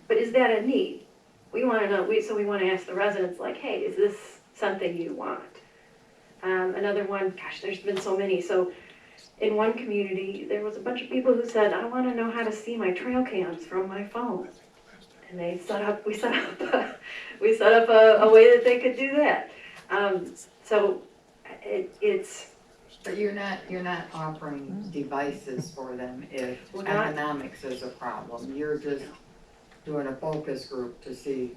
But is that a need? We want to know, so we want to ask the residents like, hey, is this something you want? Another one, gosh, there's been so many. So in one community, there was a bunch of people who said, I want to know how to see my trail cams from my phone. And we set up a way that they could do that. So it's. but you're not offering devices for them if We're not. economics is a problem. You're just doing a focus group to see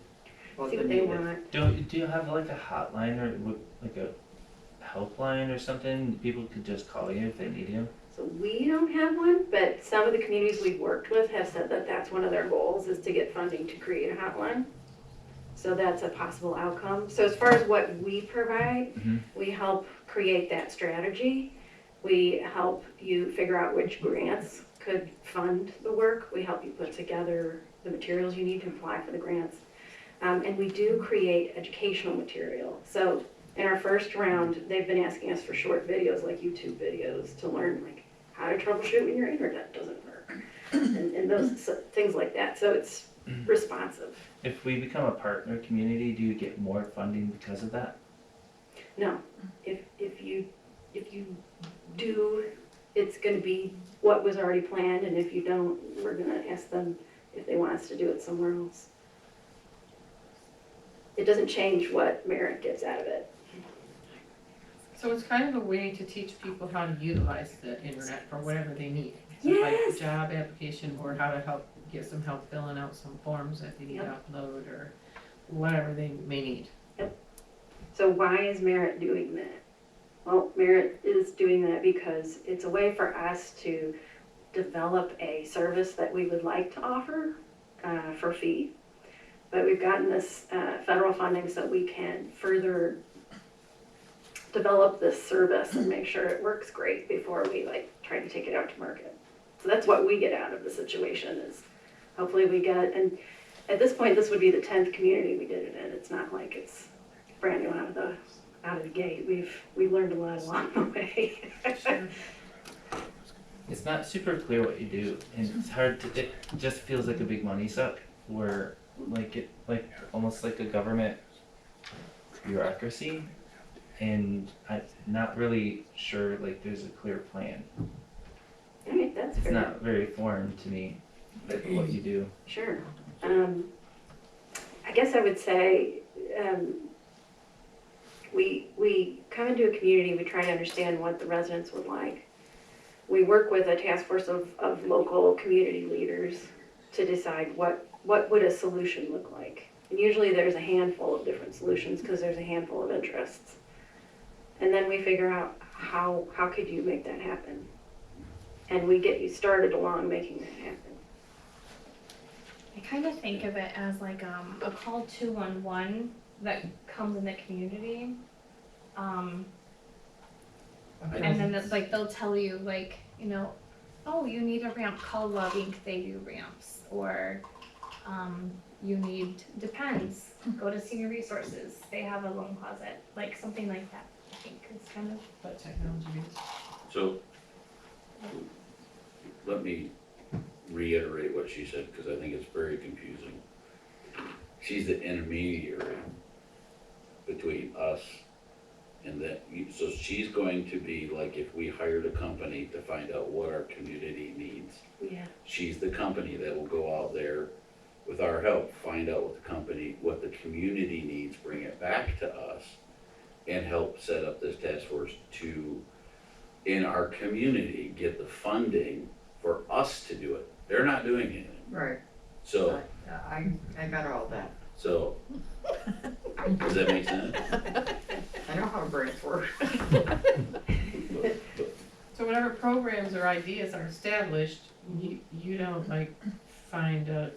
what See the what need they is. want. Do you have like a hotline or like a helpline or something? People could just call you if they need you? So we don't have one, but some of the communities we've worked with have said that that's one of their goals is to get funding to create a hotline. So that's a possible outcome. So as far as what we provide, we help create that strategy. We help you figure out which grants could fund the work. We help you put together the materials you need to apply for the grants. And we do create educational material. So in our first round, they've been asking us for short videos, like YouTube videos, to learn like how to troubleshoot when your internet doesn't work, and those things like that. So it's responsive. If we become a partner community, do you get more funding because of that? No, if you do, it's going to be what was already planned, and if you don't, we're going to ask them if they want us to do it somewhere else. It doesn't change what Merit gets out of it. So it's kind of a way to teach people how to utilize the internet for whatever they need. So Yes. like job application or how to get some help filling out some forms that they need to upload or whatever they may need. So why is Merit doing that? Well, Merit is doing that because it's a way for us to develop a service that we would like to offer for fee. But we've gotten this federal funding so we can further develop this service and make sure it works great before we try to take it out to market. So that's what we get out of the situation is hopefully we get, and at this point this would be the 10th community we did it in. It's not like it's brand new out of the gate. We've learned a lot along the way. It's not super clear what you do, and it's hard to. It just feels like a big money suck, where like almost like a government bureaucracy, and I'm not really sure there's a clear plan. I mean, that's It's fair. not very foreign to me, what you do. Sure. I guess I would say we come into a community, we try to understand what the residents would like. We work with a task force of local community leaders to decide what would a solution look like. And usually there's a handful of different solutions because there's a handful of interests. And then we figure out how could you make that happen? And we get you started along making that happen. I kind of think of it as like a call 211 that comes in the community. And then it's they'll tell you oh, you need a ramp, call Love Inc. They do ramps. Or you need, depends, go to Senior Resources. They have a loan closet, something like that. I think is kind of. But technology is. So, let me reiterate what she said, because I think it's very confusing. She's the intermediary between us and that, so she's going to be like if we hired a company to find out what our community needs. Yeah. She's the company that will go out there with our help, find out what the community needs, bring it back to us, and help set up this task force to, in our community, get the funding for us to do it. They're not doing anything. Right. So, I got all that. so, does that make sense? I know how brains work. So whatever programs or ideas are established, you don't like find a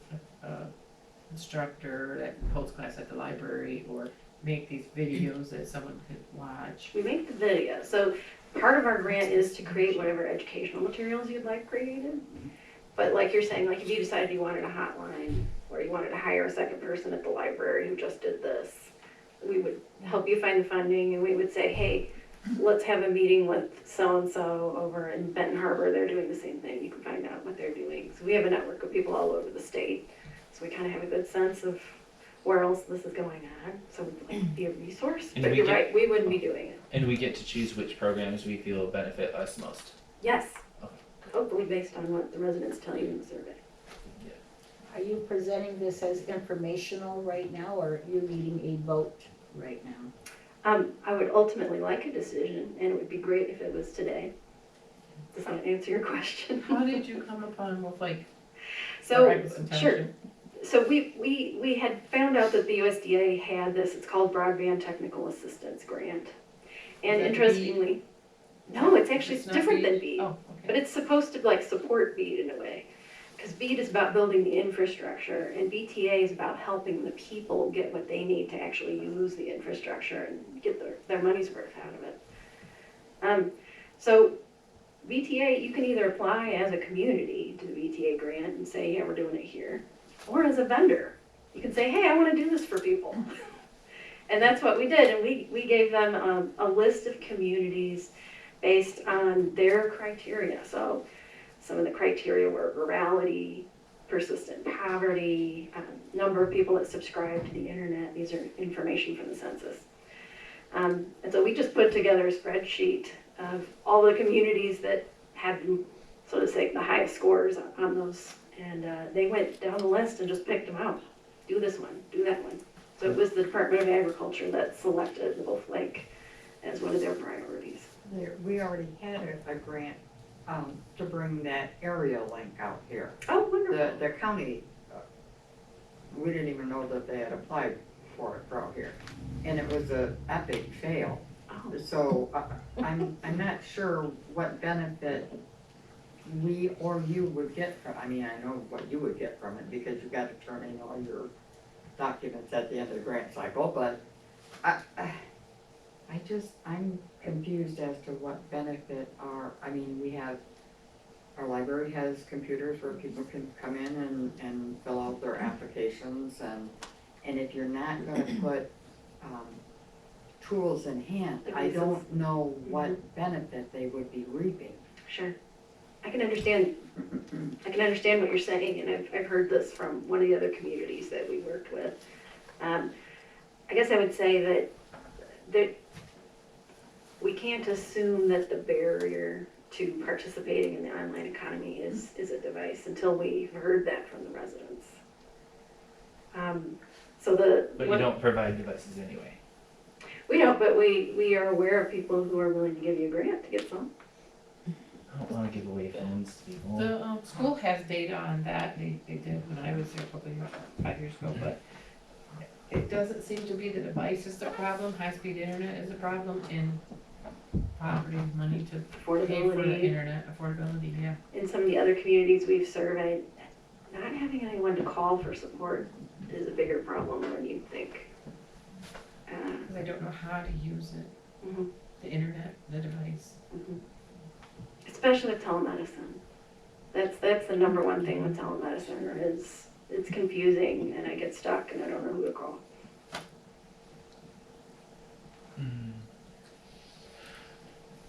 instructor that holds class at the library or make these videos that someone could watch. We make the video, so part of our grant is to create whatever educational materials you'd like created. But like you're saying, like if you decided you wanted a hotline, or you wanted to hire a second person at the library who just did this, we would help you find the funding, and we would say, hey, let's have a meeting with so-and-so over in Benton Harbor, they're doing the same thing, you can find out what they're doing. So we have a network of people all over the state, so we kind of have a good sense of where else this is going on, so we'd like to be a resource, And but we you're get- right, we wouldn't be doing it. And we get to choose which programs we feel benefit us most. Yes, Okay. hopefully based on what the residents tell you in the survey. Are you presenting this as informational right now, or are you needing a vote right now? I would ultimately like a decision, and it would be great if it was today. Does that answer your question? How did you come upon with like So, Egelston sure. Township? So we had found out that the USDA had this, it's called Broadband Technical Assistance Grant. And Is that interestingly, no, it's actually It's not different than BEAD? BEAD, Oh, but okay. it's supposed to like support BEAD in a way. Because BEAD is about building the infrastructure, and BTA is about helping the people get what they need to actually use the infrastructure and get their money's worth out of it. So BTA, you can either apply as a community to the BTA grant and say, yeah, we're doing it here, or as a vendor. You can say, hey, I want to do this for people. And that's what we did, and we gave them a list of communities based on their criteria. So some of the criteria were rurality, persistent poverty, number of people that subscribe to the internet. These are information from the census. And so we just put together a spreadsheet of all the communities that had, so to say, the highest scores on those. And they went down the list and just picked them out. Do this one, do that one. So it was the Department of Agriculture that selected Wolf Lake as one of their priorities. We already had a grant to bring that area link out here. Oh, wonderful. The county, we didn't even know that they had applied for it out here. And it was an epic fail. Oh. So I'm not sure what benefit we or you would get from, I mean, I know what you would get from it because you got to turn in all your documents at the end of the grant cycle, but I'm confused as to what benefit our library has computers where people can come in and fill out their applications, and if you're not gonna put, tools in hand, I don't know what benefit they would be reaping. Sure. I can understand what you're saying, and I've heard this from one of the other communities that we worked with. I guess I would say that we can't assume that the barrier to participating in the online economy is a device until we've heard that from the residents. But you don't provide devices anyway. We don't, but we are aware of people who are willing to give you a grant to get some. I don't want to give away phones to people. The school has data on that, they did when I was there a couple of years, 5 years ago, but it doesn't seem to be the device is the problem, high-speed internet is the problem, and poverty, money to pay for the Affordability. internet, affordability, yeah. In some of the other communities we've surveyed, not having anyone to call for support is a bigger problem than you'd think. Because I don't know how to use it, Mhm. the internet, the device. Mhm. Especially with telemedicine. That's the number one thing with telemedicine is it's confusing and I get stuck and I don't know who to call.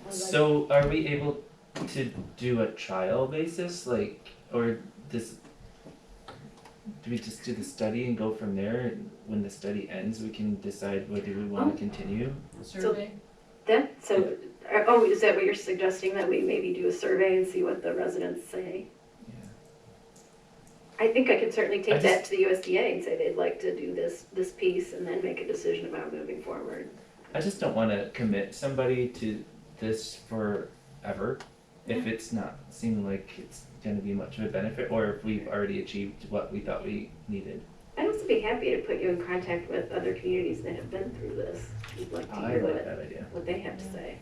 So are we able to do a trial basis, like, or do we just do the study and go from there? And when the study ends, we can decide whether we want to continue? Survey? Is that what you're suggesting, that we maybe do a survey and see what the residents say? Yeah. I think I could certainly I take just- that to the USDA and say they'd like to do this piece and then make a decision about moving forward. I just don't want to commit somebody to this forever if it's not seeming like it's going to be much of a benefit, or if we've already achieved what we thought we needed. I'd also be happy to put you in contact with other communities that have been through this. We'd like to I hear like that idea. what they have to say.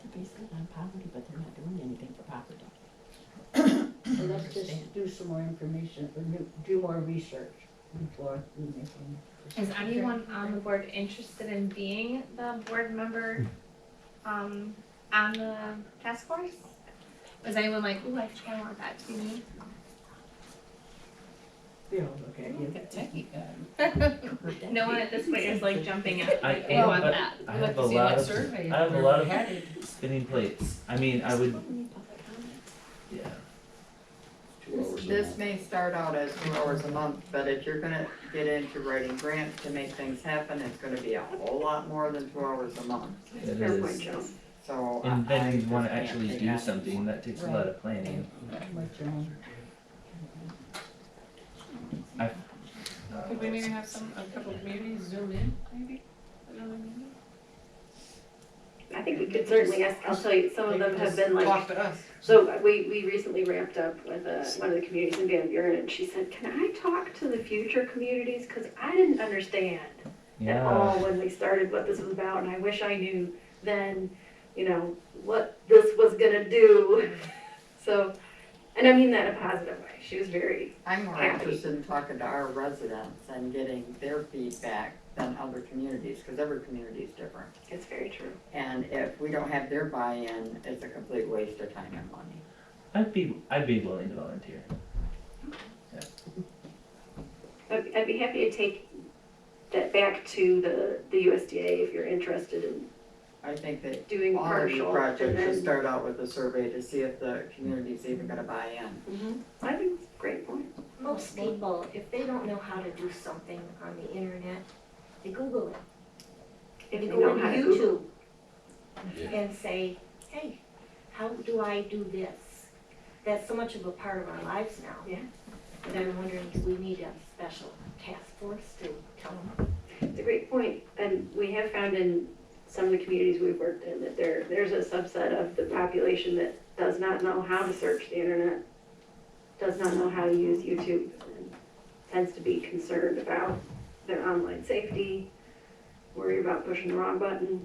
They're based on poverty, but they're not doing anything for poverty. So let's just do some more information, or do more research before we make any. Is anyone on the board interested in being the board member, on the task force? Was anyone like, ooh, I think I want that to be me? No one at this point is like jumping at, like, they want that. I I'd like have to a see lot what of, survey. I have a lot of spinning plates. I mean, I would, yeah. 2 hours a This month. may start out as 2 hours a month, but if you're gonna get into writing grants to make things happen, it's gonna be a whole lot more than 2 hours a month. It Fair is. point, Joe. So. And I then you just want to can't actually take do that. something, that takes a lot of planning. Could we maybe have a couple of communities zoom in, maybe? Another meeting? I think we could certainly ask, I'll tell you, some of them have been like, Talk to us. so we recently ramped up with one of the communities in Van Buren, and she said, can I talk to the future communities? Because I didn't understand at all when we started what this was about, and I wish I knew then, what this was gonna do. So, and I mean that in a positive way. She was very, I'm more happy. interested in talking to our residents and getting their feedback than other communities, because every community is different. it's very true. And if we don't have their buy-in, it's a complete waste of time and money. I'd be willing to volunteer. I'd be happy to take that back to the USDA if you're interested in I think that doing all of these partial. projects and should then- start out with a survey to see if the community's even gonna buy in. Mhm. I think it's a great point. Most people, if they don't know how to do something on the internet, they Google it. If They you go know into how to YouTube Google. Yeah. and say, hey, how do I do this? That's so much of a part of our lives now. Yeah. And I'm wondering, do we need a special task force to tell them? It's a great point, and we have found in some of the communities we've worked in that there's a subset of the population that does not know how to search the internet, does not know how to use YouTube, and tends to be concerned about their online safety, worry about pushing the wrong button.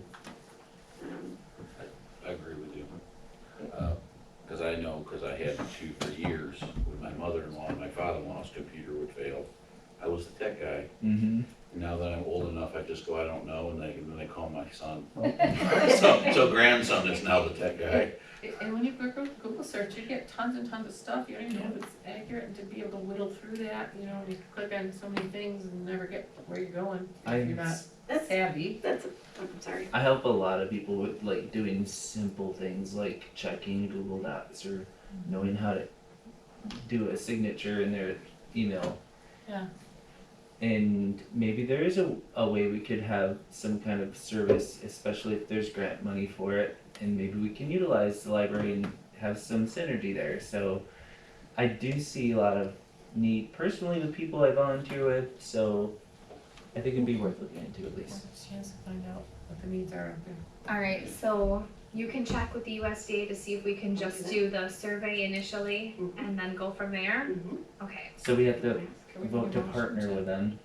I agree with you. Because I know, because I had to for years, when my mother-in-law and my father-in-law's computer would fail, I was the tech guy. Mm-hmm. Now that I'm old enough, I just go, I don't know, and then they call my son. Oh. So grandson is now the tech guy. And when you Google search, you get tons and tons of stuff, you don't even know if it's accurate, and to be able to whittle through that, you click on so many things and never get where you're going if you're not savvy. I'm sorry. I help a lot of people with like doing simple things like checking Google Docs or knowing how to do a signature in their email. Yeah. And maybe there is a way we could have some kind of service, especially if there's grant money for it, and maybe we can utilize the library and have some synergy there. So I do see a lot of need personally with people I volunteer with, so I think it'd be worth looking into at least. A chance to find out what the needs are out there. All right, so you can check with the USDA to see if we can just do the survey initially and then go from there? Mhm. Okay. So we have to Can we vote make to a motion partner with them.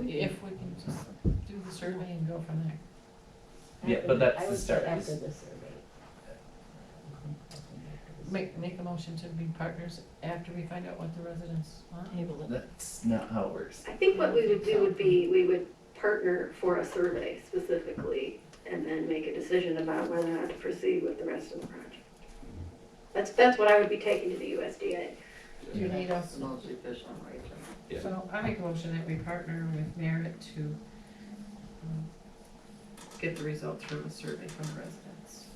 If we can just do the survey and go from there. Yeah, but that's I the would say start. after the survey. Make a motion to be partners after we find out what the residents want. That's not how it works. I think what we would do would be, we would partner for a survey specifically, and then make a decision about whether or not to proceed with the rest of the project. That's what I would be taking to the USDA. Do you need That's us? the most efficient way to. Yeah. So I make a motion that we partner with Merit to get the results from the survey from the residents.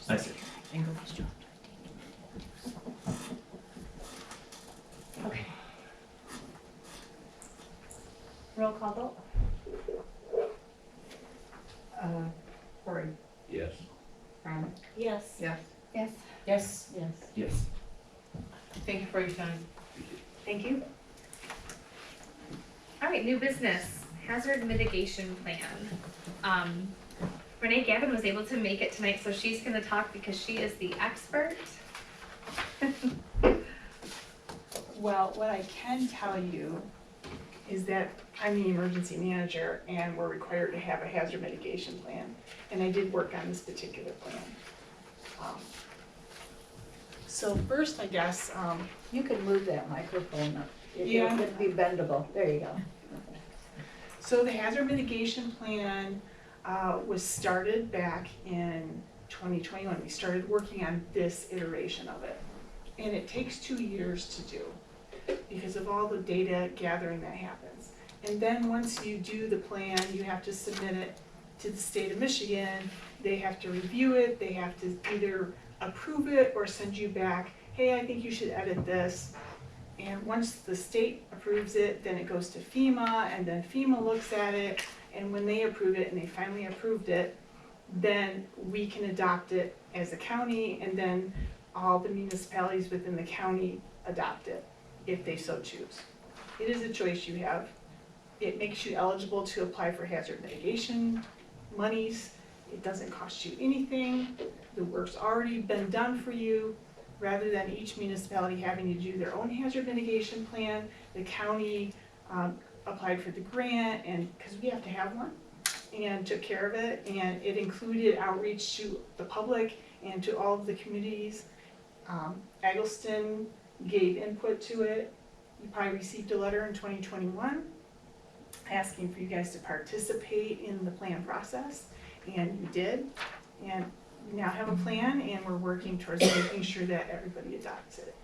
I see. And go. Okay. Roll call vote? Cory. Yes. Ron. Yes. Yes. Yes. Yes. Yes. Yes. Thank you for your time. Thank you. All right, new business, hazard mitigation plan. Renee Gavin was able to make it tonight, so she's gonna talk because she is the expert. Well, what I can tell you is that I'm the emergency manager and we're required to have a hazard mitigation plan. And I did work on this particular plan. So first, I guess, You can move that microphone up. Yeah. It'd be bendable. There you go. so the hazard mitigation plan was started back in 2021. We started working on this iteration of it. And it takes 2 years to do because of all the data gathering that happens. And then once you do the plan, you have to submit it to the state of Michigan. They have to review it. They have to either approve it or send you back, hey, I think you should edit this. And once the state approves it, then it goes to FEMA, and then FEMA looks at it, and when they approve it, and they finally approved it, then we can adopt it as a county, and then all the municipalities within the county adopt it, if they so choose. It is a choice you have. It makes you eligible to apply for hazard mitigation monies. It doesn't cost you anything. The work's already been done for you. Rather than each municipality having to do their own hazard mitigation plan, the county applied for the grant, and because we have to have one, and took care of it, and it included outreach to the public and to all of the communities. Egelston gave input to it. You probably received a letter in 2021 asking for you guys to participate in the plan process, and you did. And we now have a plan, and we're working towards making sure that everybody adopts it.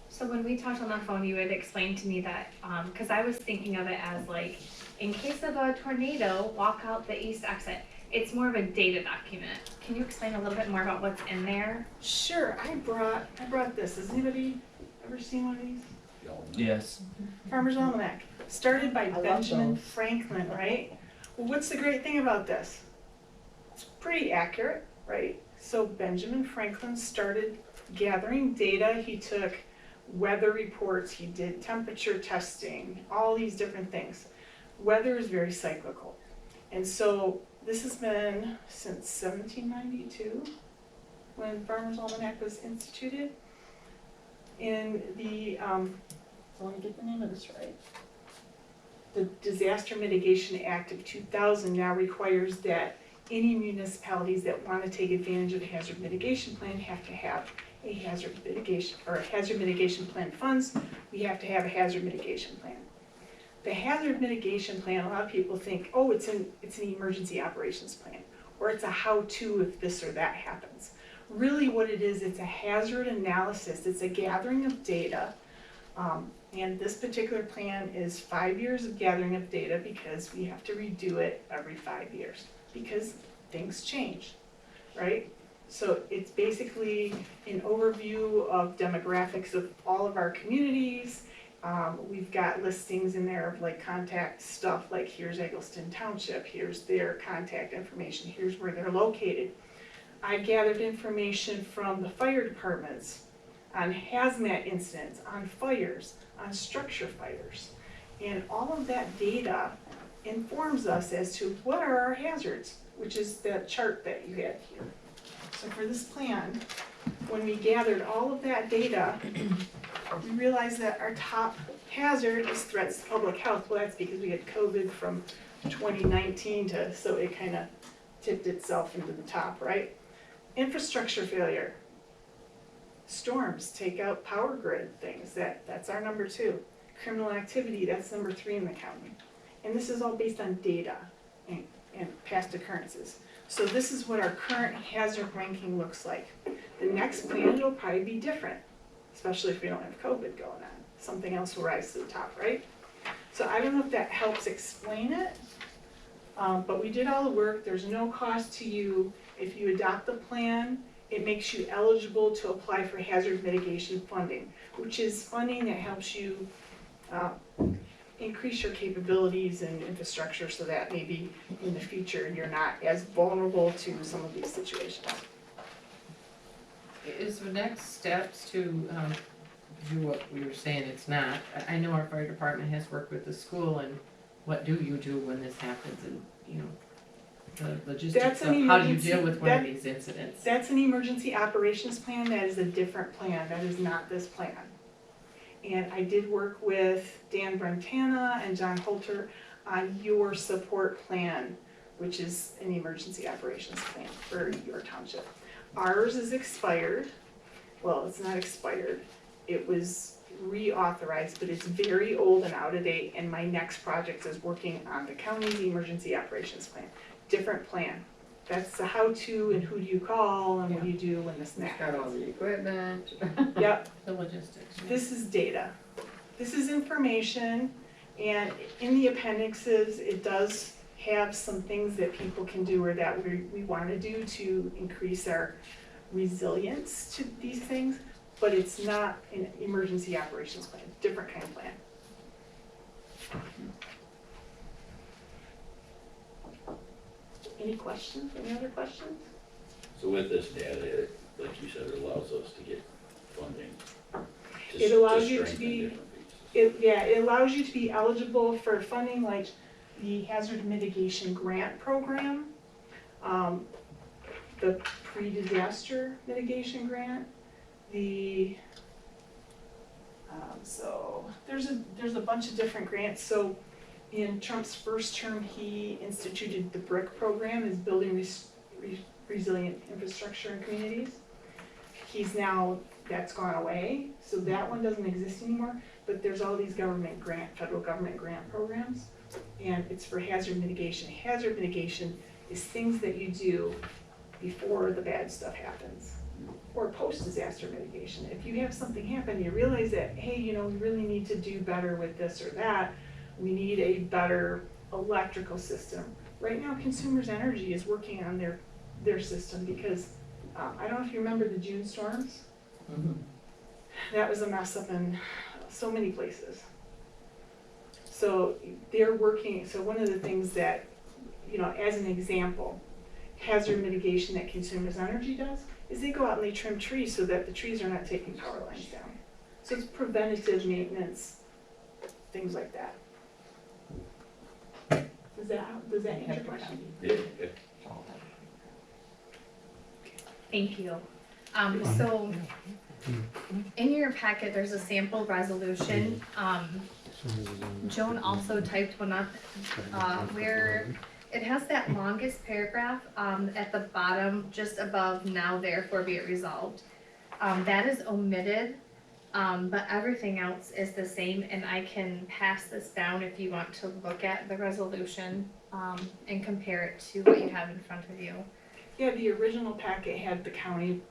So when we talked on the phone, you had explained to me that, cause I was thinking of it as like, in case of a tornado, walk out the east exit. It's more of a data document. Can you explain a little bit more about what's in there? Sure, I brought this. Has anybody ever seen one of these? Yes. Farmer's Almanac, started by love Benjamin those. Franklin, right? Well, what's the great thing about this? It's pretty accurate, right? So Benjamin Franklin started gathering data. He took weather reports, he did temperature testing, all these different things. Weather is very cyclical. And so this has been since 1792, when Farmer's Almanac was instituted. In the, I want to get the name of this right. The Disaster Mitigation Act of 2000 now requires that any municipalities that want to take advantage of the hazard mitigation plan have to have a hazard mitigation plan funds. We have to have a hazard mitigation plan. The hazard mitigation plan, a lot of people think, oh, it's an emergency operations plan, or it's a how-to if this or that happens. Really what it is, it's a hazard analysis. It's a gathering of data. And this particular plan is 5 years of gathering of data because we have to redo it every 5 years because things change, right? So it's basically an overview of demographics of all of our communities. We've got listings in there of like contact stuff, like here's Egelston Township, here's their contact information, here's where they're located. I gathered information from the fire departments on hazmat incidents, on fires, on structure fires. And all of that data informs us as to what are our hazards, which is the chart that you have here. So for this plan, when we gathered all of that data, we realized that our top hazard is threats to public health. Well, that's because we had COVID from 2019 so it kind of tipped itself into the top, right? Infrastructure failure. Storms take out power grid things. That's our number 2. Criminal activity, that's number 3 in the county. And this is all based on data and past occurrences. So this is what our current hazard ranking looks like. The next plan, it'll probably be different, especially if we don't have COVID going on. Something else will rise to the top, right? So I don't know if that helps explain it, but we did all the work. There's no cost to you. If you adopt the plan it makes you eligible to apply for hazard mitigation funding, which is funding that helps you increase your capabilities and infrastructure so that maybe in the future you're not as vulnerable to some of these situations. Is the next steps to do what we were saying it's not? I know our fire department has worked with the school, and what do you do when this happens, and, you know, the logistics of how do you deal with one of these incidents? That's an emergency operations plan. That is a different plan. That is not this plan. And I did work with Dan Brentana and John Holter on your support plan, which is an emergency operations plan for your township. Ours is expired. Well, it's not expired. It was reauthorized, but it's very old and out of date, and my next project is working on the county's emergency operations plan. Different plan. That's the how-to and who do you call and what do you do when this It's got all happens. the equipment. Yep, The logistics. this is data. This is information, and in the appendixes, it does have some things that people can do or that we want to do to increase our resilience to these things, but it's not an emergency operations plan, different kind of plan. Any questions, any other questions? So with this data, like you said, it allows us to get funding. It allows you to strengthen be- different pieces. It allows you to be eligible for funding like the Hazard Mitigation Grant Program, the Pre-Disaster Mitigation Grant, so there's a bunch of different grants. So in Trump's first term, he instituted the BRIC program, is Building Resilient Infrastructure in Communities. That's gone away, so that one doesn't exist anymore, but there's all these federal government grant programs, and it's for hazard mitigation. Hazard mitigation is things that you do before the bad stuff happens, or post-disaster mitigation. If you have something happen, you realize that, hey, we really need to do better with this or that. We need a better electrical system. Right now, Consumers Energy is working on their system because I don't know if you remember the June storms. That was a mess up in so many places. So they're working, so one of the things that, as an example, hazard mitigation that Consumers Energy does is they go out and they trim trees so that the trees are not taking power lines down. So it's preventative maintenance, things like that. Does that answer your question? Yeah. Thank you. So in your packet, there's a sample resolution. Joan also typed one up where it has that longest paragraph at the bottom, just above now therefore be it resolved. That is omitted, but everything else is the same, and I can pass this down if you want to look at the resolution and compare it to what you have in front of you. Yeah, the original packet had the county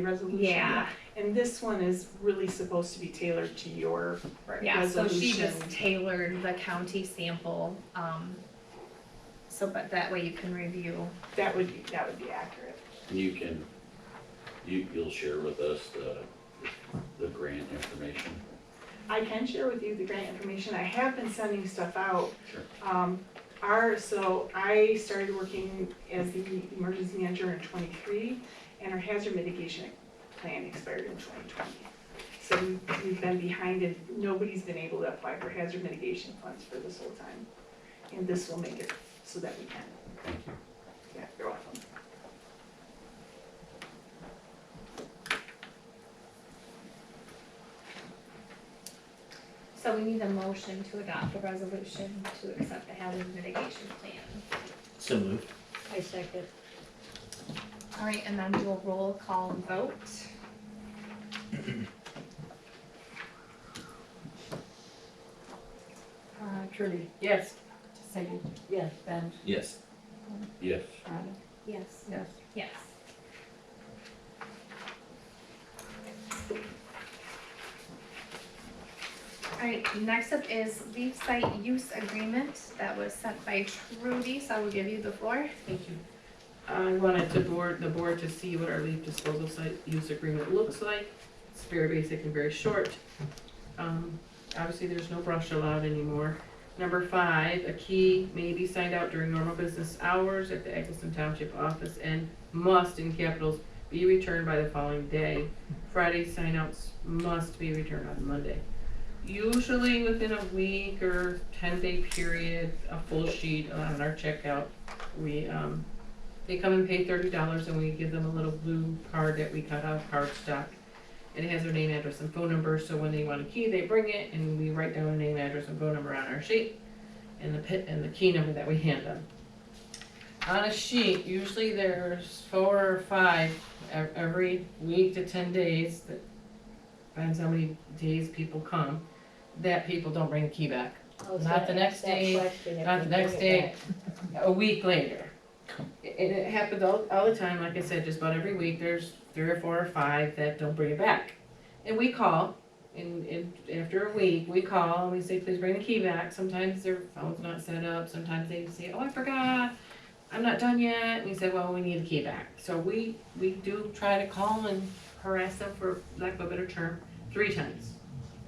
resolution. Yeah. And this one is really supposed to be tailored to your Yeah, so she resolution. just tailored the county sample, but that way you can review. That would be accurate. And you'll share with us the grant information. I can share with you the grant information. I have been sending stuff out. Sure. So I started working as the emergency manager in '23, and our hazard mitigation plan expired in 2020. So we've been behind, and nobody's been able to apply for hazard mitigation funds for this whole time. And this will make it so that we can. Thank you. Yeah, you're welcome. So we need a motion to adopt the resolution to accept the hazard mitigation plan. So moved. I second. All right, and then do a roll call vote. Trudy. Yes. Sadie. Yes. Ben. Yes. Yes. Rhonda. Yes. Yes. Yes. All right, next up is leaf site use agreement that was sent by Trudy, so I will give you the floor. Thank you. I wanted the board to see what our leaf disposal site use agreement looks like. It's very basic and very short. Obviously, there's no brush allowed anymore. Number 5, a key may be signed out during normal business hours at the Egelston Township office and must, in capitals, be returned by the following day. Friday sign-outs must be returned on Monday. Usually within a week or 10-day period, a full sheet on our checkout. They come and pay $30 and we give them a little blue card that we cut out of cardstock. It has their name, address, and phone number, so when they want a key, they bring it, and we write down a name, address, and phone number on our sheet, and the key number that we hand them. On a sheet, usually there's 4 or 5 every week to 10 days, that depends how many days people come, that people don't bring the key back. Not the next day, not the next day, a week later. And it happens all the time, like I said, just about every week, there's 3 or 4 or 5 that don't bring it back. And we call, and after a week, we call and we say, please bring the key back. Sometimes their phone's not set up, sometimes they say, oh, I forgot, I'm not done yet. And we say, well, we need the key back. So we do try to call and harass them, for lack of a better term, 3 times.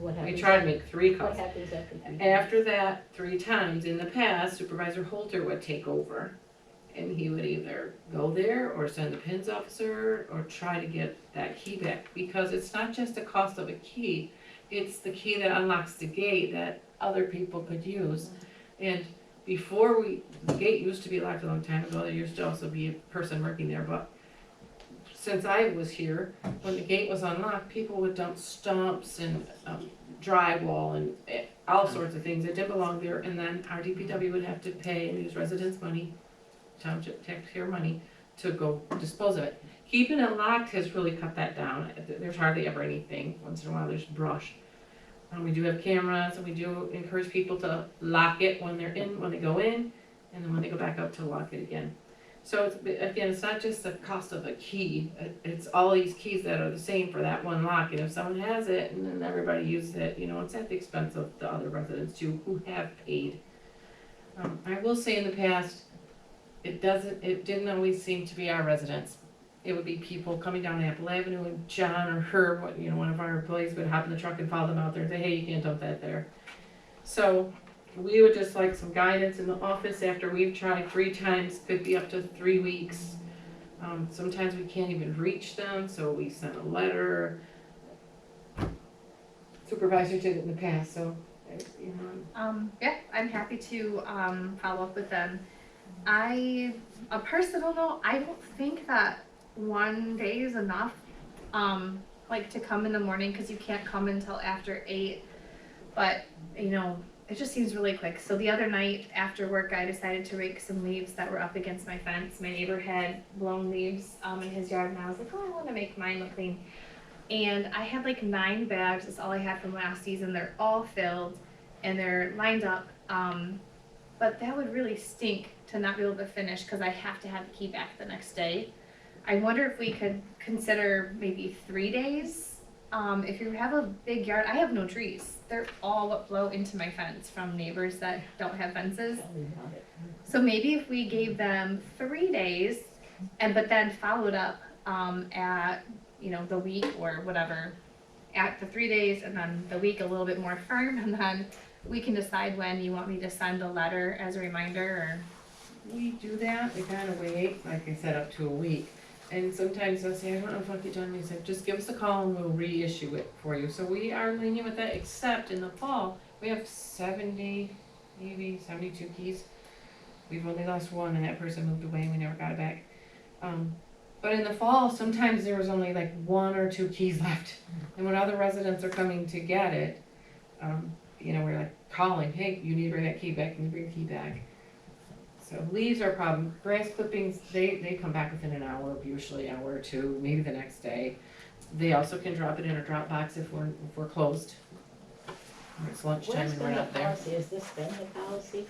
We try to make 3 calls. What happens after 3 times? After that 3 times, in the past, Supervisor Holter would take over. And he would either go there or send the PINS officer or try to get that key back. Because it's not just the cost of a key, it's the key that unlocks the gate that other people could use. And before the gate used to be locked a long time ago, there used to also be a person working there, but since I was here, when the gate was unlocked, people would dump stumps and drywall and all sorts of things that didn't belong there, and then our DPW would have to pay and use residents' money, township taxpayer money, to go dispose of it. Keeping it locked has really cut that down. There's hardly ever anything. Once in a while there's brush. We do have cameras, and we do encourage people to lock it when they go in, and then when they go back up to lock it again. So it's not just the cost of a key, it's all these keys that are the same for that one lock, and if someone has it and then everybody uses it, it's at the expense of the other residents too, who have paid. I will say in the past, it didn't always seem to be our residents. It would be people coming down Apple Avenue, and John or Herb, one of our employees would hop in the truck and follow them out there and say, hey, you can't dump that there. So we would just like some guidance in the office after we've tried 3 times, could be up to 3 weeks. Sometimes we can't even reach them, so we sent a letter. Supervisor did it in the past, so, Yeah, I'm happy to follow up with them. A personal note, I don't think that 1 day is enough, to come in the morning, because you can't come until after 8, but, it just seems really quick. So the other night after work, I decided to rake some leaves that were up against my fence. My neighbor had blown leaves in his yard, and I was like, oh, I want to make mine look clean. And I had 9 bags, that's all I had from last season. They're all filled, and they're lined up, but that would really stink to not be able to finish, because I have to have the key back the next day. I wonder if we could consider maybe 3 days. If you have a big yard, I have no trees. They're all what blow into my fence from neighbors that don't have fences. So maybe if we gave them 3 days, but then followed up at the week or whatever, at the 3 days, and then the week a little bit more firm, and then we can decide when you want me to send a letter as a reminder, or. We do that, we kind of wait, like I said, up to a week. And sometimes they'll say, I don't know if I'll get done. We say, just give us a call and we'll reissue it for you. So we are lenient with that, except in the fall, we have 70, maybe 72 keys. We've only lost 1, and that person moved away and we never got it back. But in the fall, sometimes there was only 1 or 2 keys left. And when other residents are coming to get it, we're calling, hey, you need to bring that key back, can you bring the key back? So leaves are a problem. Grass clippings, they come back within an hour, usually an hour or 2, maybe the next day. They also can drop it in a drop box if we're closed. Or it's lunchtime and we're not there. Has this been the policy?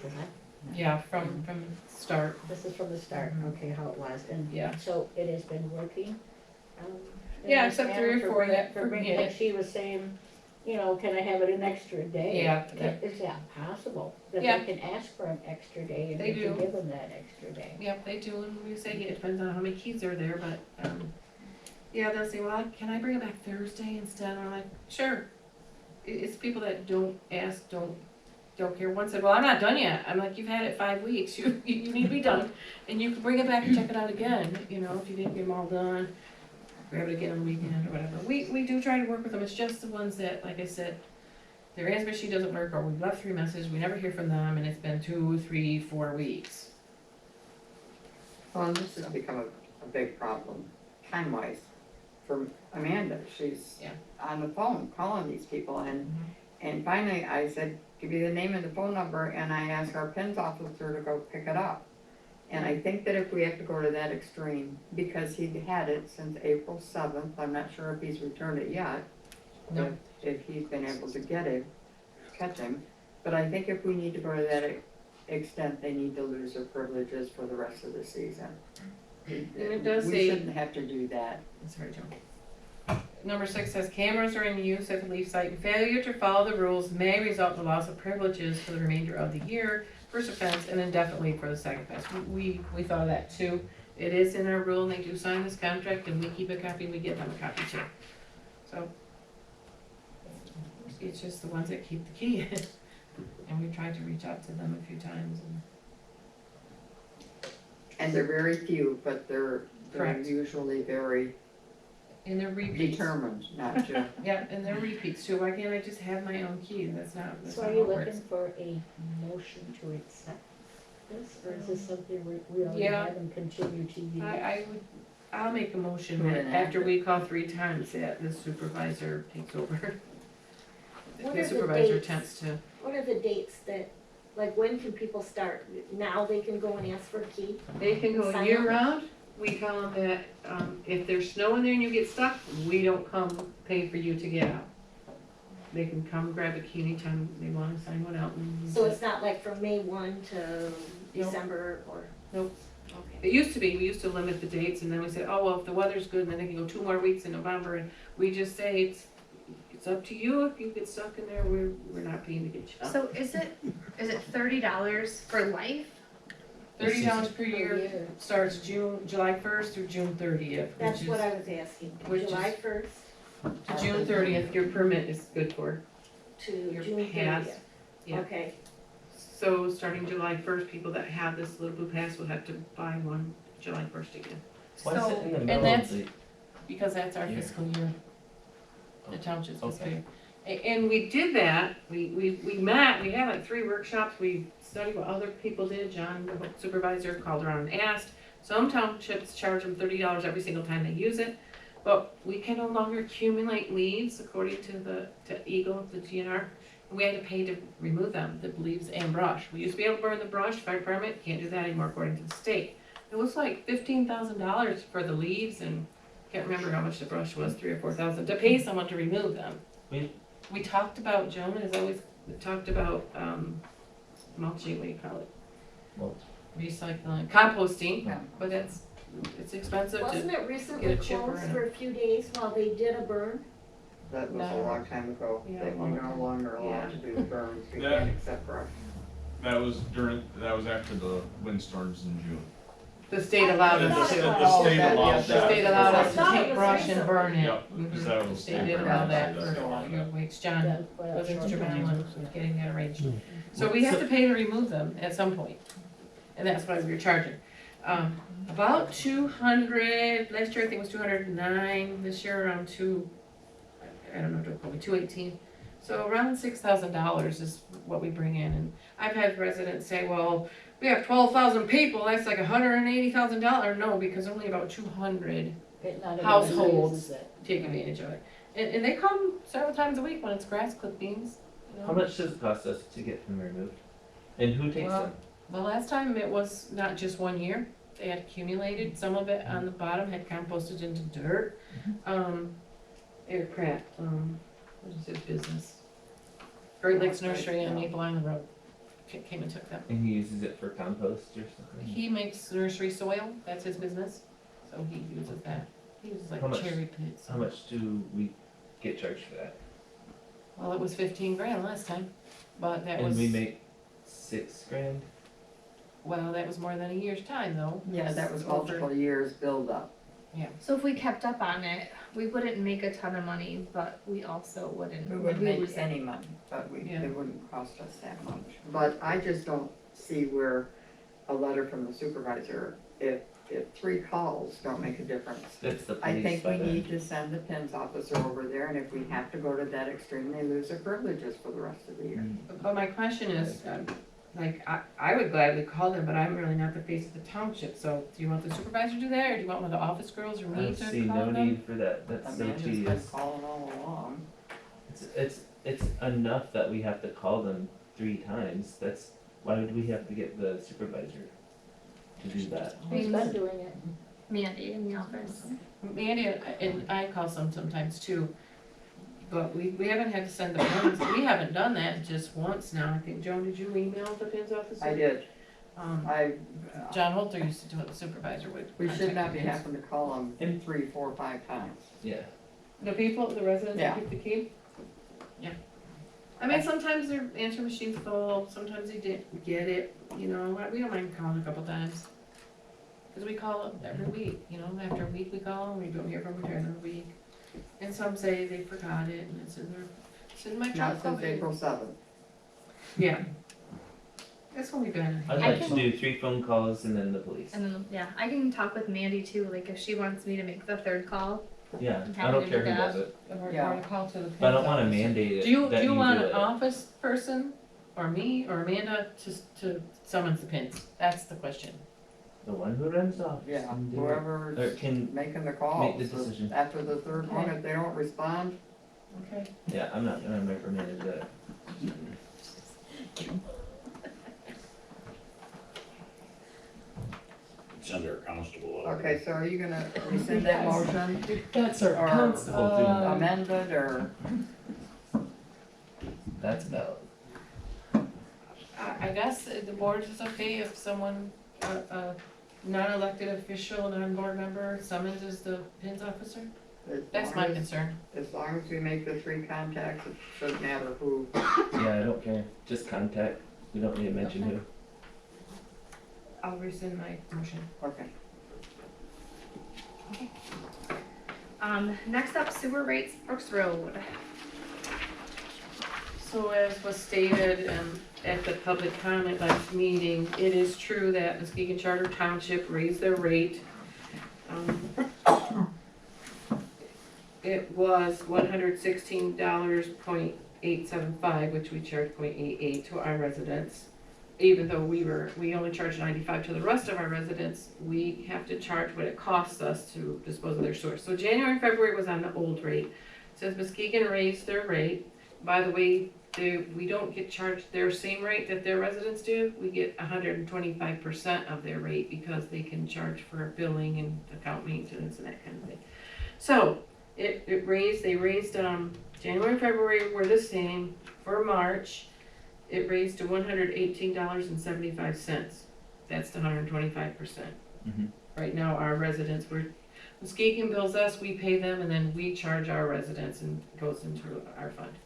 Yeah, from start. This is from the start, okay, how it was, and Yeah. so it has been working? Yeah, except 3 or 4 that for forget it. like she was saying, you know, can I have it an extra day? Yeah, Is that possible? That Yeah. they can ask for an extra day and They we can do. give them that extra day? Yep, they do, and we say, it depends on how many keys are there, but, yeah, they'll say, well, can I bring it back Thursday instead? And I'm like, sure. It's people that don't ask, don't care. One said, well, I'm not done yet. I'm like, you've had it 5 weeks, you need to be done, and you can bring it back and check it out again, you know, if you didn't get them all done, grab it again on the weekend or whatever. We do try to work with them, it's just the ones that, like I said, their answer machine doesn't work, or we've left 3 messages, we never hear from them, and it's been 2, 3, 4 weeks. Well, and this has become a big problem, time-wise, for Amanda. She's Yeah. on the phone calling these people, and finally I said, give me the name and the phone number, and I asked our PINS officer to go pick it up. And I think that if we have to go to that extreme, because he'd had it since April 7th, I'm not sure if he's returned it yet. No. If he's been able to catch him, but I think if we need to go to that extent, they need to lose their privileges for the rest of the season. it does We say- shouldn't have to do that. Sorry, Joe. Number 6 says cameras are in use at the leaf site, and failure to follow the rules may result in the loss of privileges for the remainder of the year, first offense, and indefinitely for the second offense. We thought of that too. It is in our rule, and they do sign this contract, and we keep a copy, and we give them a copy too. So, it's just the ones that keep the key. And we tried to reach out to them a few times, And they're very few, but they're Correct. usually very and they're repeats. determined not to. Yeah, and they're repeats too. Why can't I just have my own key? That's not So how are it you works. looking for a motion to accept this, or is this something we already Yeah. have and continue to use? I'll make a motion To that enact after it. we call 3 times, that the supervisor takes over. What The are the supervisor dates? attempts to, What are the dates that, like, when can people start? Now they can go and ask for a key? they can go Sign year up? round. We tell them that, if there's snow in there and you get stuck, we don't come pay for you to get out. They can come grab a key anytime they wanna sign one out and use So it. it's not like from May 1 to Nope. December or? Nope. Okay. It used to be, we used to limit the dates, and then we said, oh, well, if the weather's good, then they can go 2 more weeks in November, and we just say, it's up to you, if you get stuck in there, we're not paying to get you out. So is it $30 for life? $30 per year, starts July 1st through June 30th, That's which what is, I was asking. which is- July 1st to June 30th, your permit is good for. to Your June pass, 30th. yeah. Okay. So starting July 1st, people that have this little blue pass will have to buy one July 1st again. Why is it in the and middle of that's- the? Because that's our Yeah. fiscal year, the township's fiscal Okay. year. And we did that, we met, we had like 3 workshops, we studied what other people did, John, the supervisor, called around and asked. Some townships charge them $30 every single time they use it, but we can no longer accumulate leaves according to Eagle, the GNR. We had to pay to remove them, the leaves and brush. We used to be able to burn the brush, fire department, can't do that anymore according to the state. It was like $15,000 for the leaves, and can't remember how much the brush was, 3,000 or 4,000, to pay someone to remove them. We talked about, Joan has always talked about, mulching, what do you call it? Mulch. Recycling, composting, Yeah. but it's expensive Wasn't to, it recently get a chipper closed and for a few days while they did a burn? That was a No. long time ago, Yeah, that we're no longer allowed Yeah. to do the burns, we Yeah. can't accept brush. That was after the windstorms in June. the state allowed us to. The state allowed The state that. allowed us I to thought it take was brush and recently. burn it. Yep, because that The was. state did allow that That's for allowed a few that. weeks, John Yeah, was instrumental in getting that arranged. Hmm. So we have to pay to remove them at some point, and that's why we were charging. About 200, last year I think it was 209, this year around I don't know, don't quote me, 218. So around $6,000 is what we bring in, and I've had residents say, well, we have 12,000 people, that's like $180,000. No, because only about 200 households take advantage of it. And they come several times a week when it's grass clippings, you know. How much does it cost us to get them removed? And who takes Well, them? The last time it was not just 1 year, they had accumulated, some of it on the bottom had composted into dirt. Eric Pratt, what is his business? Great Lakes Nursery on Maple Island Road, came and took them. And he uses it for compost or something? He makes nursery soil, that's his business, so he uses that. He uses like How much? cherry pits. How much do we get charged for that? Well, it was 15 grand last time, but that And was, we make 6 grand? well, that was more than a year's time though. Yeah, that was It's over- multiple years build up. So if we kept up on it, we wouldn't make a ton of money, but we also wouldn't We wouldn't make lose any money, but Yeah. it wouldn't cost us that much. But I just don't see where a letter from the supervisor, if 3 calls don't make a difference. That's the I police think by we then. need to send the PINS officer over there, and if we have to go to that extreme, they lose their privileges for the rest of the year. But my question is, like, I would gladly call them, but I'm really not the face of the township, so do you want the supervisor to do that, or do you want one of the office girls or I me don't to see call no them? need for that, that's so Amanda's been tedious. calling all along. It's enough that we have to call them 3 times, that's, why would we have to get the supervisor to do that? Who's been doing it? Mandy in the office. Mandy and I call some sometimes too, but we haven't had to send the pins, we haven't done that just once now, I think. Joan, did you email the pins officer? I did. I, John Holter used to do it, the supervisor would. we should contact not be the pins. having to call them 3, 4, 5 times. Yeah. The people, the residents Yeah. that keep the key? Yeah. I mean, sometimes their answer machine's full, sometimes they didn't get it, you know, we don't mind calling a couple times. Cause we call them every week, you know, after a week we call them, we don't hear from them during the week. And some say they forgot it and it's in my truck. Not since April 7th. Yeah. That's when we've been. I'd I like to can- do 3 phone calls and then the police. And then, yeah, I can talk with Mandy too, like if she wants me to make the 3rd call. Yeah, I'm I happy don't to care do who that. does it, Yeah. Or to call to the. but I don't wanna PINS officer. mandate it Do you that you want do an it. office person, or me, or Amanda to summons the pins? That's the question. The one who runs the office Yeah, can do it. whoever's Or can, making the calls. Make the decision. After the 3rd one, Okay. if they don't respond, Okay. yeah, I'm not gonna micromanage that. It's under a constable. okay, so are you gonna rescind that motion? That's our Or constable too. amend it, or? That's valid. I guess the board is okay if someone, a non-elected official, non-board member summonses the PINS officer? as That's long my as- concern. As long as we make the 3 contacts, it shouldn't matter who. Yeah, I don't care, just contact, we don't need to mention who. I'll rescind my motion. Okay. Next up, sewer rates, Brooks Road. So as was stated at the public comment last meeting, it is true that Muskegon Charter Township raised their rate. It was $116.875, which we charged 0.88 to our residents. Even though we only charge 95 to the rest of our residents, we have to charge what it costs us to dispose of their source. So January and February was on the old rate. Since Muskegon raised their rate, by the way, we don't get charged their same rate that their residents do. We get 125% of their rate because they can charge for billing and account maintenance and that kind of thing. So they raised, January and February were the same. For March, it raised to $118.75. That's the 125%. Mhm. Right now, our residents, Muskegon bills us, we pay them, and then we charge our residents and it goes into our fund.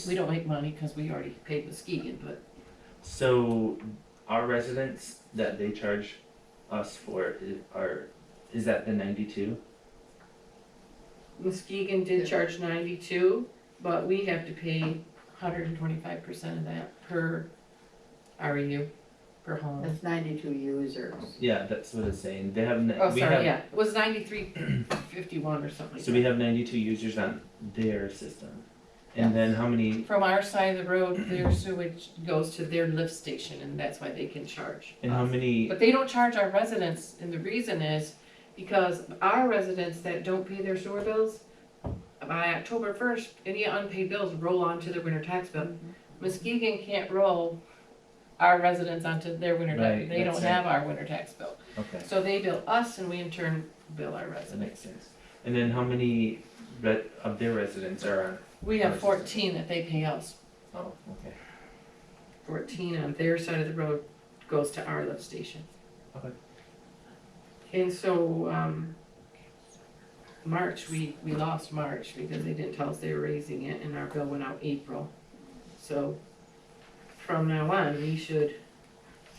We don't make money because we already paid Muskegon, but So, our residents that they charge us for is that the 92? Muskegon did charge 92, but we have to pay 125% of that per REU, per home. It's 92 users. Yeah, that's what it's saying, they have, Oh, we sorry, have, yeah, it was 93.51 or something like so that. we have 92 users on their system. And then how many, From our side of the road, their sewage goes to their lift station, and that's why they can charge. and how many, But they don't charge our residents, and the reason is because our residents that don't pay their sewer bills, by October 1st, any unpaid bills roll onto their winter tax bill. Muskegon can't roll our residents onto their winter tax, Right, they don't that's have our winter tax bill. okay, So they bill us, and we in turn bill our that residents. makes sense. And then how many of their residents are on? We have 14 that they pay us. Oh, okay. 14 on their side of the road goes to our lift station. Okay. And so, March, we lost March because they didn't tell us they were raising it and our bill went out April. So from now on, we should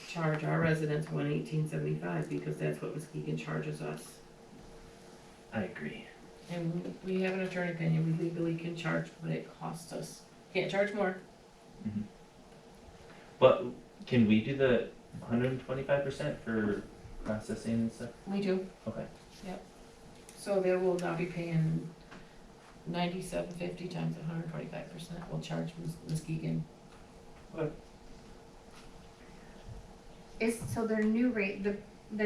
charge our residents $118.75 because that's what Muskegon charges us. I agree. And we have an attorney opinion, we legally can charge what it costs us. Can't charge more. But can we do the 125% for processing and stuff? We do. Okay. So they will now be paying $97.50 times 125%. We'll charge Muskegon. So their new rate, the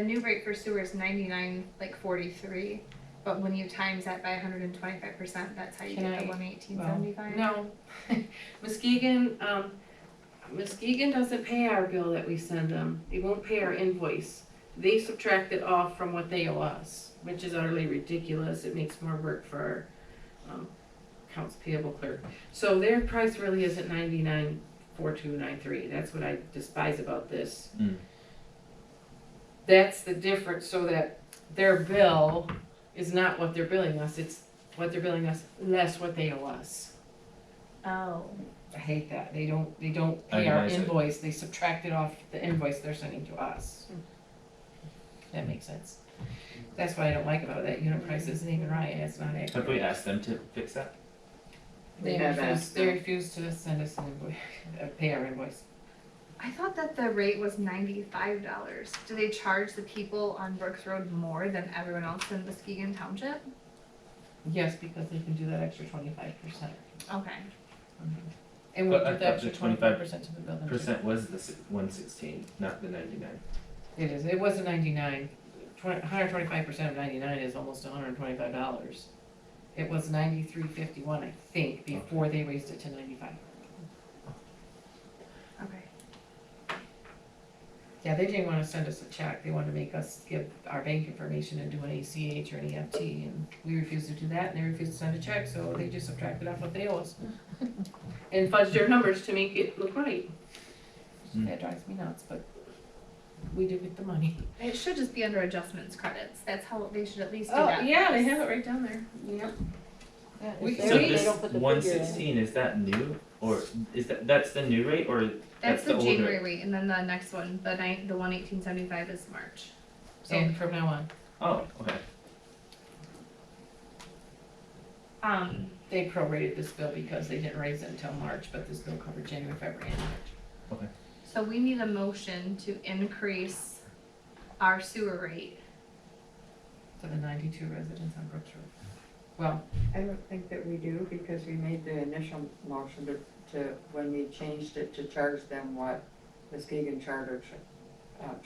new rate for sewer is 99, like 43, but when you times that by 125%, that's how you Can get the I- 118.75? No, Muskegon doesn't pay our bill that we send them. They won't pay our invoice. They subtract it off from what they owe us, which is utterly ridiculous. It makes more work for our accounts payable clerk. So their price really isn't $99.4293. That's what I despise about this. That's the difference, so that their bill is not what they're billing us, it's what they're billing us less what they owe us. Oh. I hate that. They don't pay our Itemize it. invoice, they subtract it off the invoice they're sending to us. That makes sense. That's what I don't like about it, that unit price isn't even right, it's not accurate. Have we asked them to fix that? They have refuse, asked they them. refuse to send us an invoice, pay our invoice. I thought that the rate was $95. Do they charge the people on Brooks Road more than everyone else in Muskegon Township? Yes, because they can do that extra 25%. Okay. And we'll But I do the thought extra the 25% to the building. too. Percent was the 116, not the 99. It is, it was a 99. 125% of 99 is almost $125. It was 93.51, I think, before they raised it to 95. Okay. Yeah, they didn't wanna send us a check, they wanted to make us give our bank information and do an ACH or an EFT, and we refused to do that, and they refused to send a check, so they just subtracted off what they owe us. And fudged their numbers to make it look right. That drives me nuts, but we did get the money. It should just be under adjustments credits. That's how they should at least do Oh, that. yeah, they have it right down there. Yep. We So can, this don't put the figure in. 116, is that new? Or is that's the new rate or That's the old January rate? rate, and then the next one, the 118.75 is March. So, and from now on, Oh, okay. they prorated this bill because they didn't raise it until March, but this bill covered January, February, and March. so we need a motion to increase our sewer rate. To the 92 residents on Brooks Road. Well, I don't think that we do, because we made the initial motion to when we changed it to charge them what Muskegon Charter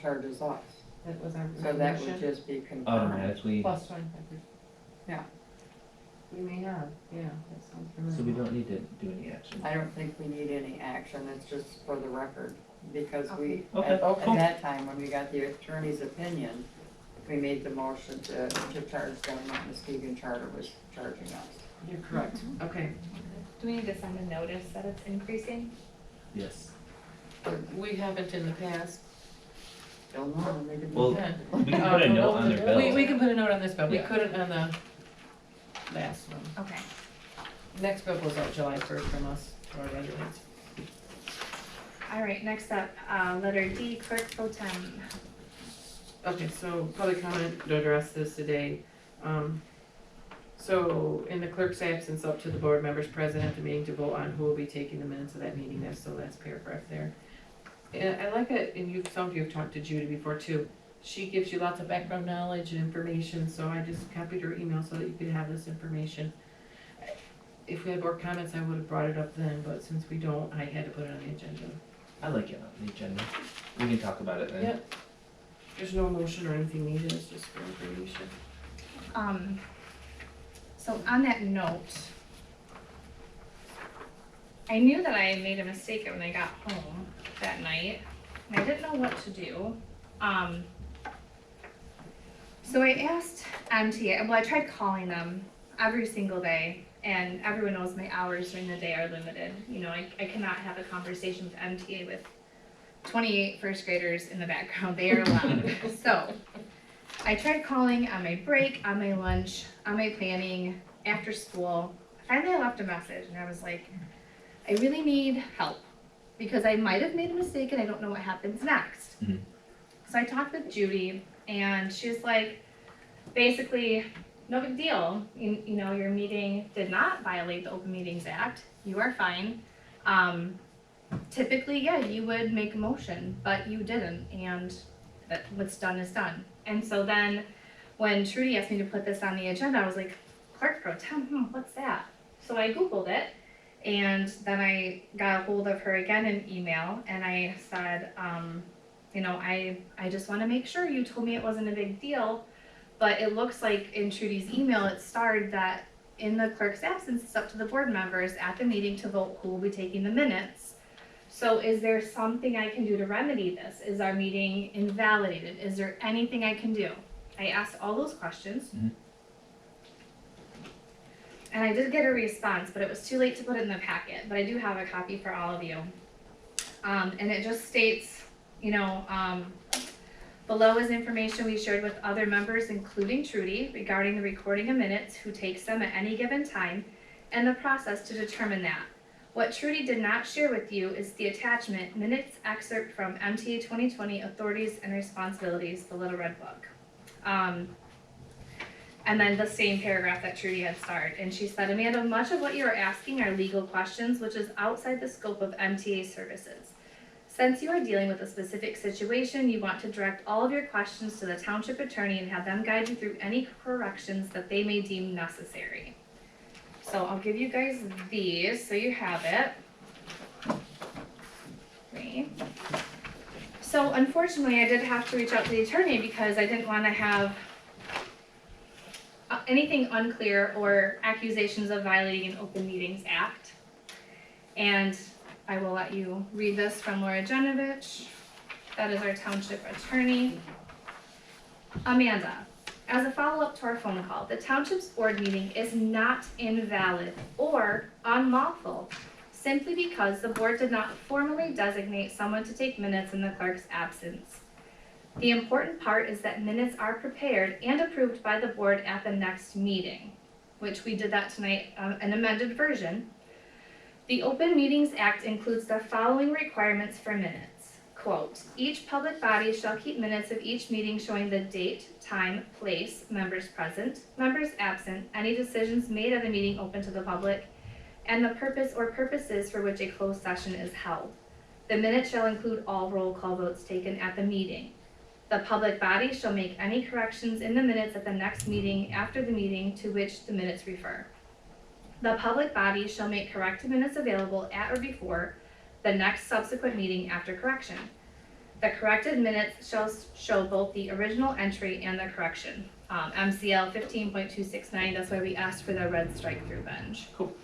charges us. that was our So that would motion. just be confirmed. Automatically, Plus 25%. Yeah. We may have, yeah, that sounds familiar. so we don't need to do any action. I don't think we need any action, it's just for the record, because we, Okay. at Okay, cool. that time, when we got the attorney's opinion, we made the motion to charge them what Muskegon Charter was charging us. You're correct, okay. Do we need to send a notice that it's increasing? Yes. We haven't in the past. Don't know, maybe. Well, Yeah. we can put a note on their bill. We can put a note on this bill, we Yeah. couldn't on the last one. Okay. Next bill goes out July 1st from us to our residents. All right, next up, letter D, clerk pro tem. Okay, so public comment to address this today. So in the clerk's absence, up to the board members present at the meeting to vote on who will be taking the minutes of that meeting, that's the last paragraph there. And I like it, and some of you have talked to Judy before too. She gives you lots of background knowledge and information, so I just copied her email so that you could have this information. If we had more comments, I would have brought it up then, but since we don't, I had to put it on the agenda. I like it on the agenda. We can talk about it then. Yep. There's no motion or anything needed, it's just for information. So on that note, I knew that I made a mistake when I got home that night, and I didn't know what to do. So I asked MTA, well, I tried calling them every single day, and everyone knows my hours during the day are limited. You know, I cannot have a conversation with MTA with 28 first graders in the background. They are loud. So I tried calling on my break, on my lunch, on my planning, after school. Finally, I left a message and I was like, I really need help because I might have made a mistake and I don't know what happens next. Mhm. So I talked with Judy and she's like, basically, no big deal. You know, your meeting did not violate the Open Meetings Act. You are fine. Typically, yeah, you would make a motion, but you didn't, and that what's done is done. And so then, when Trudy asked me to put this on the agenda, I was like, Clerk Pro Tem, what's that? So I Googled it, and then I got a hold of her again in email, and I said, you know, I just want to make sure. You told me it wasn't a big deal, but it looks like in Trudy's email it starred that in the clerk's absence, it's up to the board members at the meeting to vote who will be taking the minutes. So is there something I can do to remedy this? Is our meeting invalidated? Is there anything I can do? I asked all those questions. Mhm. And I did get a response, but it was too late to put it in the packet. But I do have a copy for all of you. And it just states, you know, below is information we shared with other members, including Trudy, regarding the recording of minutes, who takes them at any given time, and the process to determine that. What Trudy did not share with you is the attachment, minutes excerpt from MTA 2020 Authorities and Responsibilities, the Little Red Book. And then the same paragraph that Trudy had started. And she said, Amanda, much of what you are asking are legal questions, which is outside the scope of MTA services. Since you are dealing with a specific situation, you want to direct all of your questions to the township attorney and have them guide you through any corrections that they may deem necessary. So I'll give you guys these so you have it. Okay. So unfortunately, I did have to reach out to the attorney because I didn't want to have anything unclear or accusations of violating an Open Meetings Act. And I will let you read this from Laura Genovich. That is our township attorney. Amanda, as a follow-up to our phone call, the township's board meeting is not invalid or unlawful simply because the board did not formally designate someone to take minutes in the clerk's absence. The important part is that minutes are prepared and approved by the board at the next meeting, which we did that tonight, an amended version. The Open Meetings Act includes the following requirements for minutes. Quote, each public body shall keep minutes of each meeting showing the date, time, place, members present, members absent, any decisions made at the meeting open to the public, and the purpose or purposes for which a closed session is held. The minutes shall include all roll call votes taken at the meeting. The public body shall make any corrections in the minutes at the next meeting after the meeting to which the minutes refer. The public body shall make corrected minutes available at or before the next subsequent meeting after correction. The corrected minutes shall show both the original entry and the correction. MCL 15.269, that's why we asked for the red strike through bench. Cool.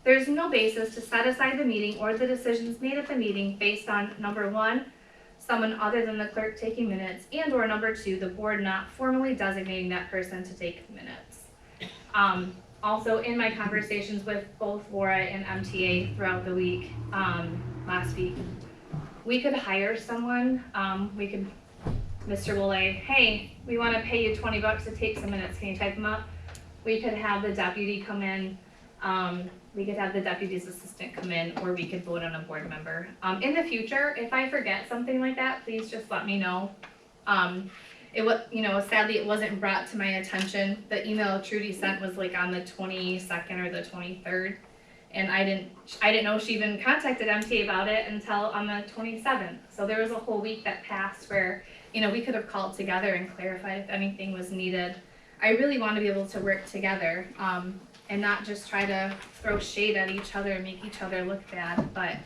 There's no basis to set aside the meeting or the decisions made at the meeting based on number one, someone other than the clerk taking minutes, and or number two, the board not formally designating that person to take minutes. Also, in my conversations with both Laura and MTA throughout the week, last week, we could hire someone, Mr. Willay, hey, we want to pay you $20 to take some minutes, can you type them up? We could have the deputy come in, we could have the deputy's assistant come in, or we could vote on a board member. In the future, if I forget something like that, please just let me know. Sadly it wasn't brought to my attention. The email Trudy sent was like on the 22nd or the 23rd. And I didn't know she even contacted MTA about it until on the 27th. So there was a whole week that passed where, we could have called together and clarified if anything was needed. I really want to be able to work together, and not just try to throw shade at each other and make each other look bad. But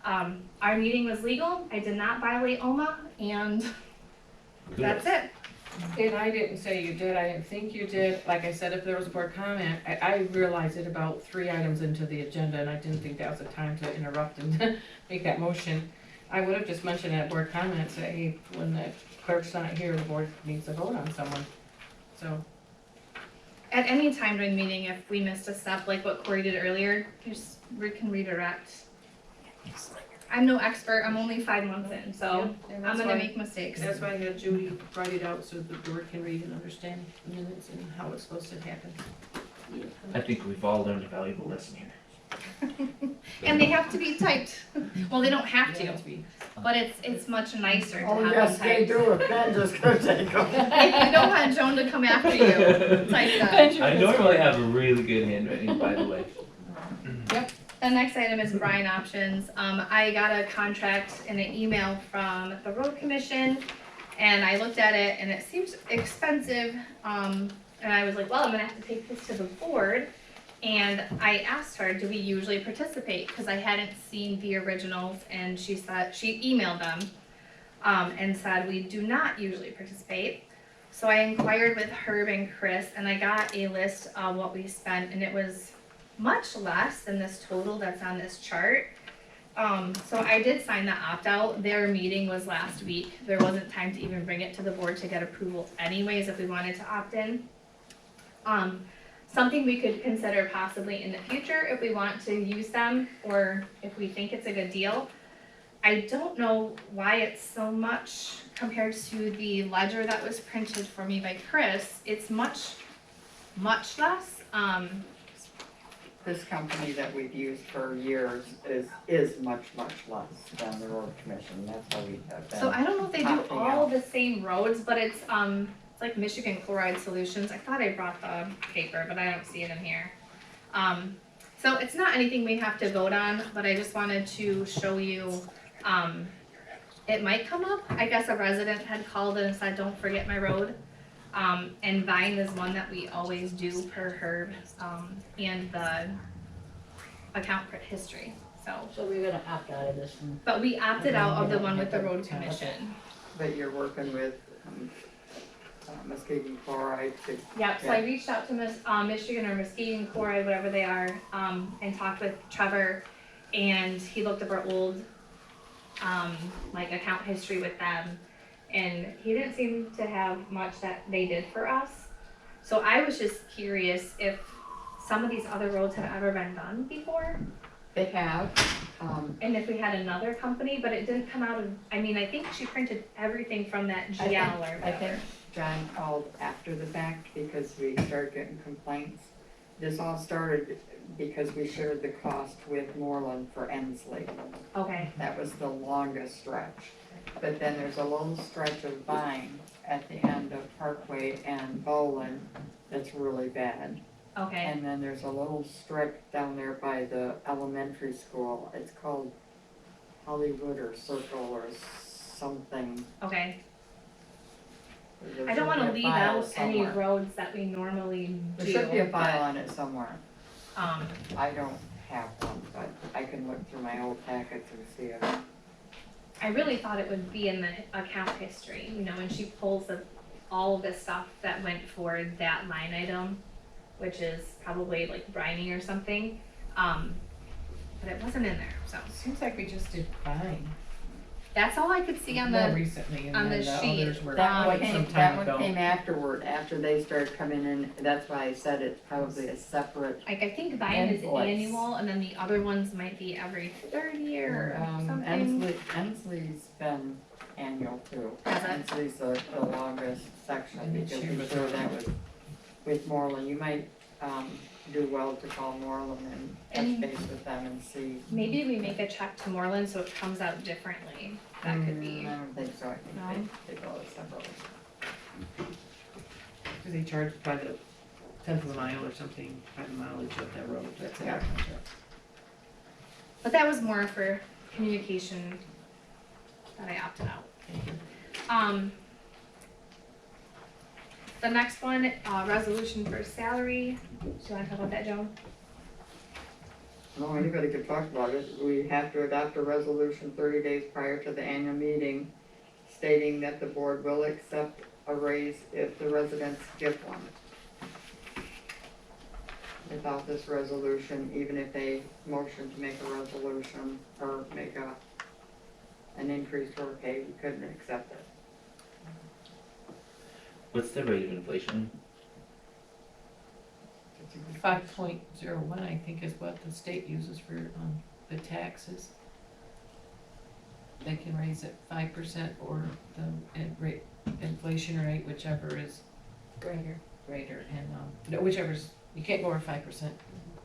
our meeting was legal. I did not violate OMA, and that's it. And I didn't say you did, I didn't think you did. Like I said, if there was a board comment, I realized it about 3 items into the agenda, and I didn't think that was the time to interrupt and make that motion. I would have just mentioned at board comment, say, hey, when the clerk's not here, the board needs to vote on someone. So. At any time during the meeting, if we missed a step, like what Corey did earlier, we can redirect. I'm no expert, I'm only 5 months in, so Yep, and I'm that's gonna why- make mistakes. That's why I had Judy write it out so the board can read and understand the minutes and how it's supposed to happen. I think we've all learned a valuable lesson here. And they have to be typed. Well, they don't have It to, has to be- but it's much nicer to Oh, have yes, them they typed. do, if Ben just go take them. If you don't want Joan to come after you, type that. I normally have a really good handwriting, by the way. The next item is Brine Options. I got a contract in an email from the road commission, and I looked at it, and it seems expensive. And I was like, well, I'm gonna have to take this to the board. And I asked her, do we usually participate? Because I hadn't seen the originals, and she said, she emailed them, and said, we do not usually participate. So I inquired with Herb and Chris, and I got a list of what we spent, and it was much less than this total that's on this chart. So I did sign the opt-out. Their meeting was last week. There wasn't time to even bring it to the board to get approval anyways if we wanted to opt in. Something we could consider possibly in the future if we want to use them or if we think it's a good deal. I don't know why it's so much compared to the ledger that was printed for me by Chris. It's much, much less. This company that we've used for years is much, much less than the road commission, that's how we have been. So I don't know if they do opting all out. the same roads, but it's like Michigan Chloride Solutions. I thought I brought the paper, but I don't see it in here. So it's not anything we have to vote on, but I just wanted to show you, it might come up. I guess a resident had called and said, don't forget my road. And Vine is one that we always do per Herb, and the account history, so. So we're gonna opt out of this one. But we opted out of the one with the road commission. But you're working with Muskegon Chloride to. Yep, so I reached out to Michigan or Muskegon Chloride, whatever they are, and talked with Trevor, and he looked up our old, like account history with them, and he didn't seem to have much that they did for us. So I was just curious if some of these other roads have ever been done before, They have, and if we had another company, but it didn't come out of, I mean, I think she printed everything from that I GL think- or I whatever. think John called after the fact because we started getting complaints. This all started because we shared the cost with Moreland for Ensley. Okay, That was the longest stretch. But then there's a little stretch of Vine at the end of Parkway and Bolin that's really bad. okay, And then there's a little strip down there by the elementary school. It's called Hollywood or Circle or something. okay. There I don't should wanna be a leave file out any somewhere. roads that we normally do. There should be a but, file on it somewhere. Um, I don't have one, but I can look through my old packets and see it. I really thought it would be in the account history, you know, when she pulls all of the stuff that went for that line item, which is probably like brining or something, but it wasn't in there, so. Seems like we just did fine. That's all I could see on More the, recently, and on then the the sheet. others were That one quite came, some that time one ago. came afterward, after they started coming in. That's why I said it's probably a separate. like, I think Vine is Invoice. annual, and then the other ones might be every third year or something. Ensley's been annual too. Has it? Ensley's the longest section And it's because shared we with share Moreland. that with Moreland. You might, do well to call Moreland and And- touch base with them and see. Maybe we make a check to Moreland so it comes out differently, that could be. I don't think so. I think No? they bill it separately. Because they charge by the tenth of a mile or something, by the mileage of that road, that's in our Yeah. contract. But that was more for communication that I opted out. Thank you. The next one, resolution for salary. Do you wanna talk about that, Joan? No, anybody could talk about it. We have to adopt a resolution 30 days prior to the annual meeting stating that the board will accept a raise if the residents give one. Without this resolution, even if they motion to make a resolution or make an increase to our pay, we couldn't accept it. What's the rate of inflation? 5.01, I think, is what the state uses for the taxes. they can raise it 5% or the rate, inflation rate, whichever is greater, and, no, whichever's, you can't go over 5%.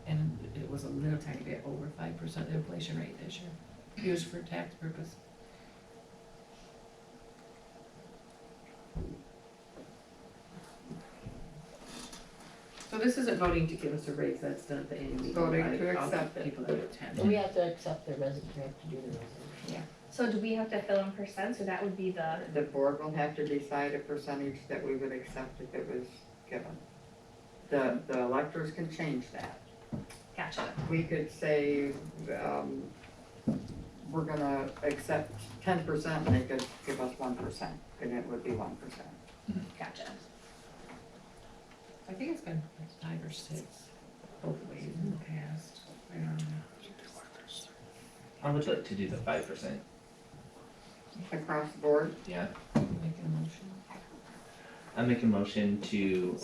And it was a little tiny bit over 5% inflation rate this year, used for tax purpose. So this isn't voting to give us a raise, that's done at the annual meeting. Voting by to all accept the it. people that attend. We have to accept the resolution, we have to do the resolution. So do we have to fill in percent, so that would be the, The board will have to decide a percentage that we would accept if it was given. The electors can change that. gotcha, We could say, we're gonna accept 10%, and they could give us 1%, and it would be 1%. gotcha. I think it's been 5 or 6 both ways in the past. I don't know. I would like to do the 5%. Across the board, Yeah. Make a motion. I make a motion to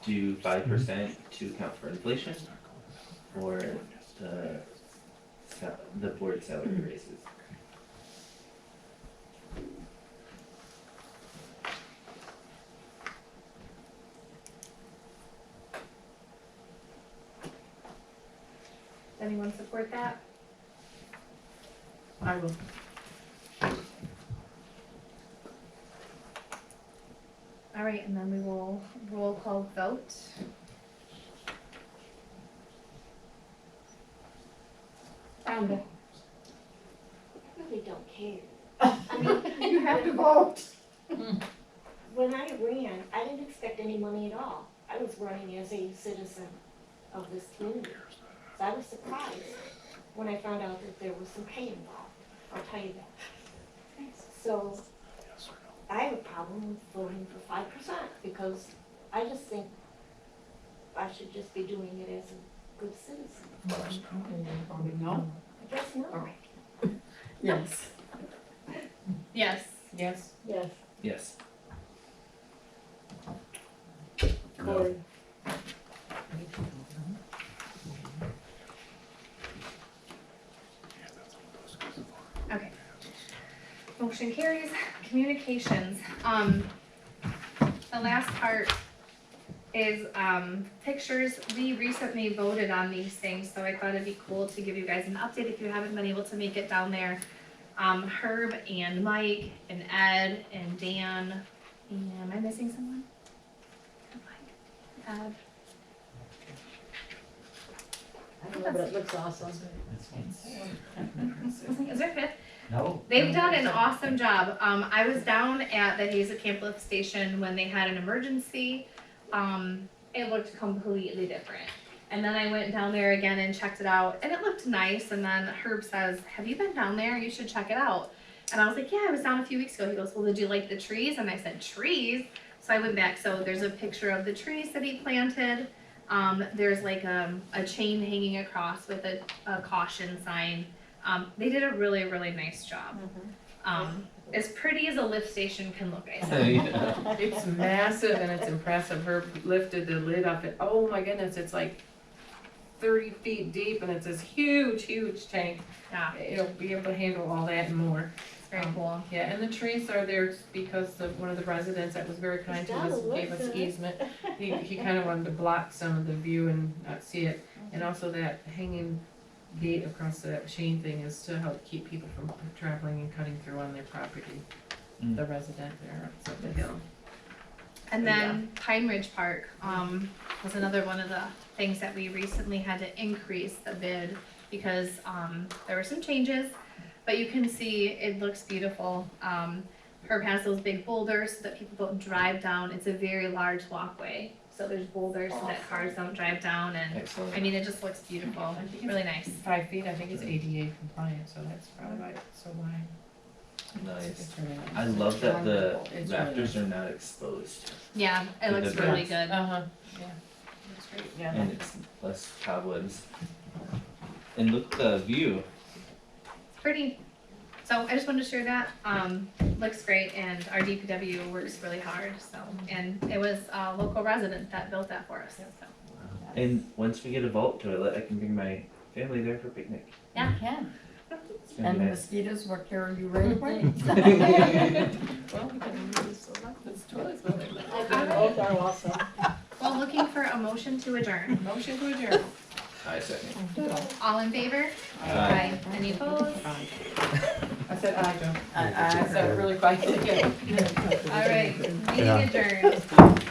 do 5% to account for inflation for the board salary raises. Does anyone support that? I will. All right, and then we will roll call vote. I really don't care. I mean, you have to vote. when I ran, I didn't expect any money at all. I was running as a citizen of this community. So I was surprised when I found out that there was some pay involved. I'll tell you that. So I have a problem with voting for 5% because I just think I should just be doing it as a good citizen. No? I guess not. Yes. Yes. Yes. Yes. Yes. Corey. Okay. Motion carries. Communications. The last part is pictures. We recently voted on these things, so I thought it'd be cool to give you guys an update if you haven't been able to make it down there. Herb and Mike and Ed and Dan. And am I missing someone? Mike, Ed. I don't know, but it looks awesome. Is there a fifth? No. They've done an awesome job. I was down at the Hazekamp lift station when they had an emergency. It looked completely different. And then I went down there again and checked it out, and it looked nice. And then Herb says, "Have you been down there? You should check it out." And I was like, "Yeah, I was down a few weeks ago." He goes, "Well, did you like the trees?" And I said, "Trees?" So I went back. So there's a picture of the trees that he planted. There's like a chain hanging across with a caution sign. They did a really, really nice job. As pretty as a lift station can look, I said. It's massive and it's impressive. Herb lifted the lid up and oh my goodness, it's like 30 feet deep and it's this huge, huge tank. Yeah, It'll be able to handle all that and more. it's very cool. Yeah, and the trees are there because of one of the residents that was very kind to us, gave us easement. He kind of wanted to block some of the view and not see it. And also that hanging gate across that chain thing is to help keep people from traveling and cutting through on their property. The resident there up the hill. And then Pine Ridge Park was another one of the things that we recently had to increase the bid because there were some changes, but you can see it looks beautiful. Herb has those big boulders so that people don't drive down. It's a very large walkway, so there's boulders so that cars don't drive down, and Excellent. I mean it just looks beautiful, really nice. 5 feet, I think it's ADA compliant, so that's probably why it's so wide. Nice. It's really nice. I love that the Wonderful. It's really rafters are not exposed Yeah, it With looks the really birds. good. Uh-huh, yeah. That's great, yeah. and it's less cobwebs. And look at the view. It's pretty. So I just wanted to share that. Looks great, and our DPW works really hard. So, and it was a local resident that built that for us. So. And once we get a vault toilet, I can bring my family there for picnic. Yeah. Can. And the mosquitoes will carry you right away. Well, we can use this toilet building. Both are awesome. Well, looking for a motion to adjourn. Motion to adjourn. I second. All in favor? Aye. Any opposed? I said aye, Joe. I I said it really quiet again. All right, meeting adjourned.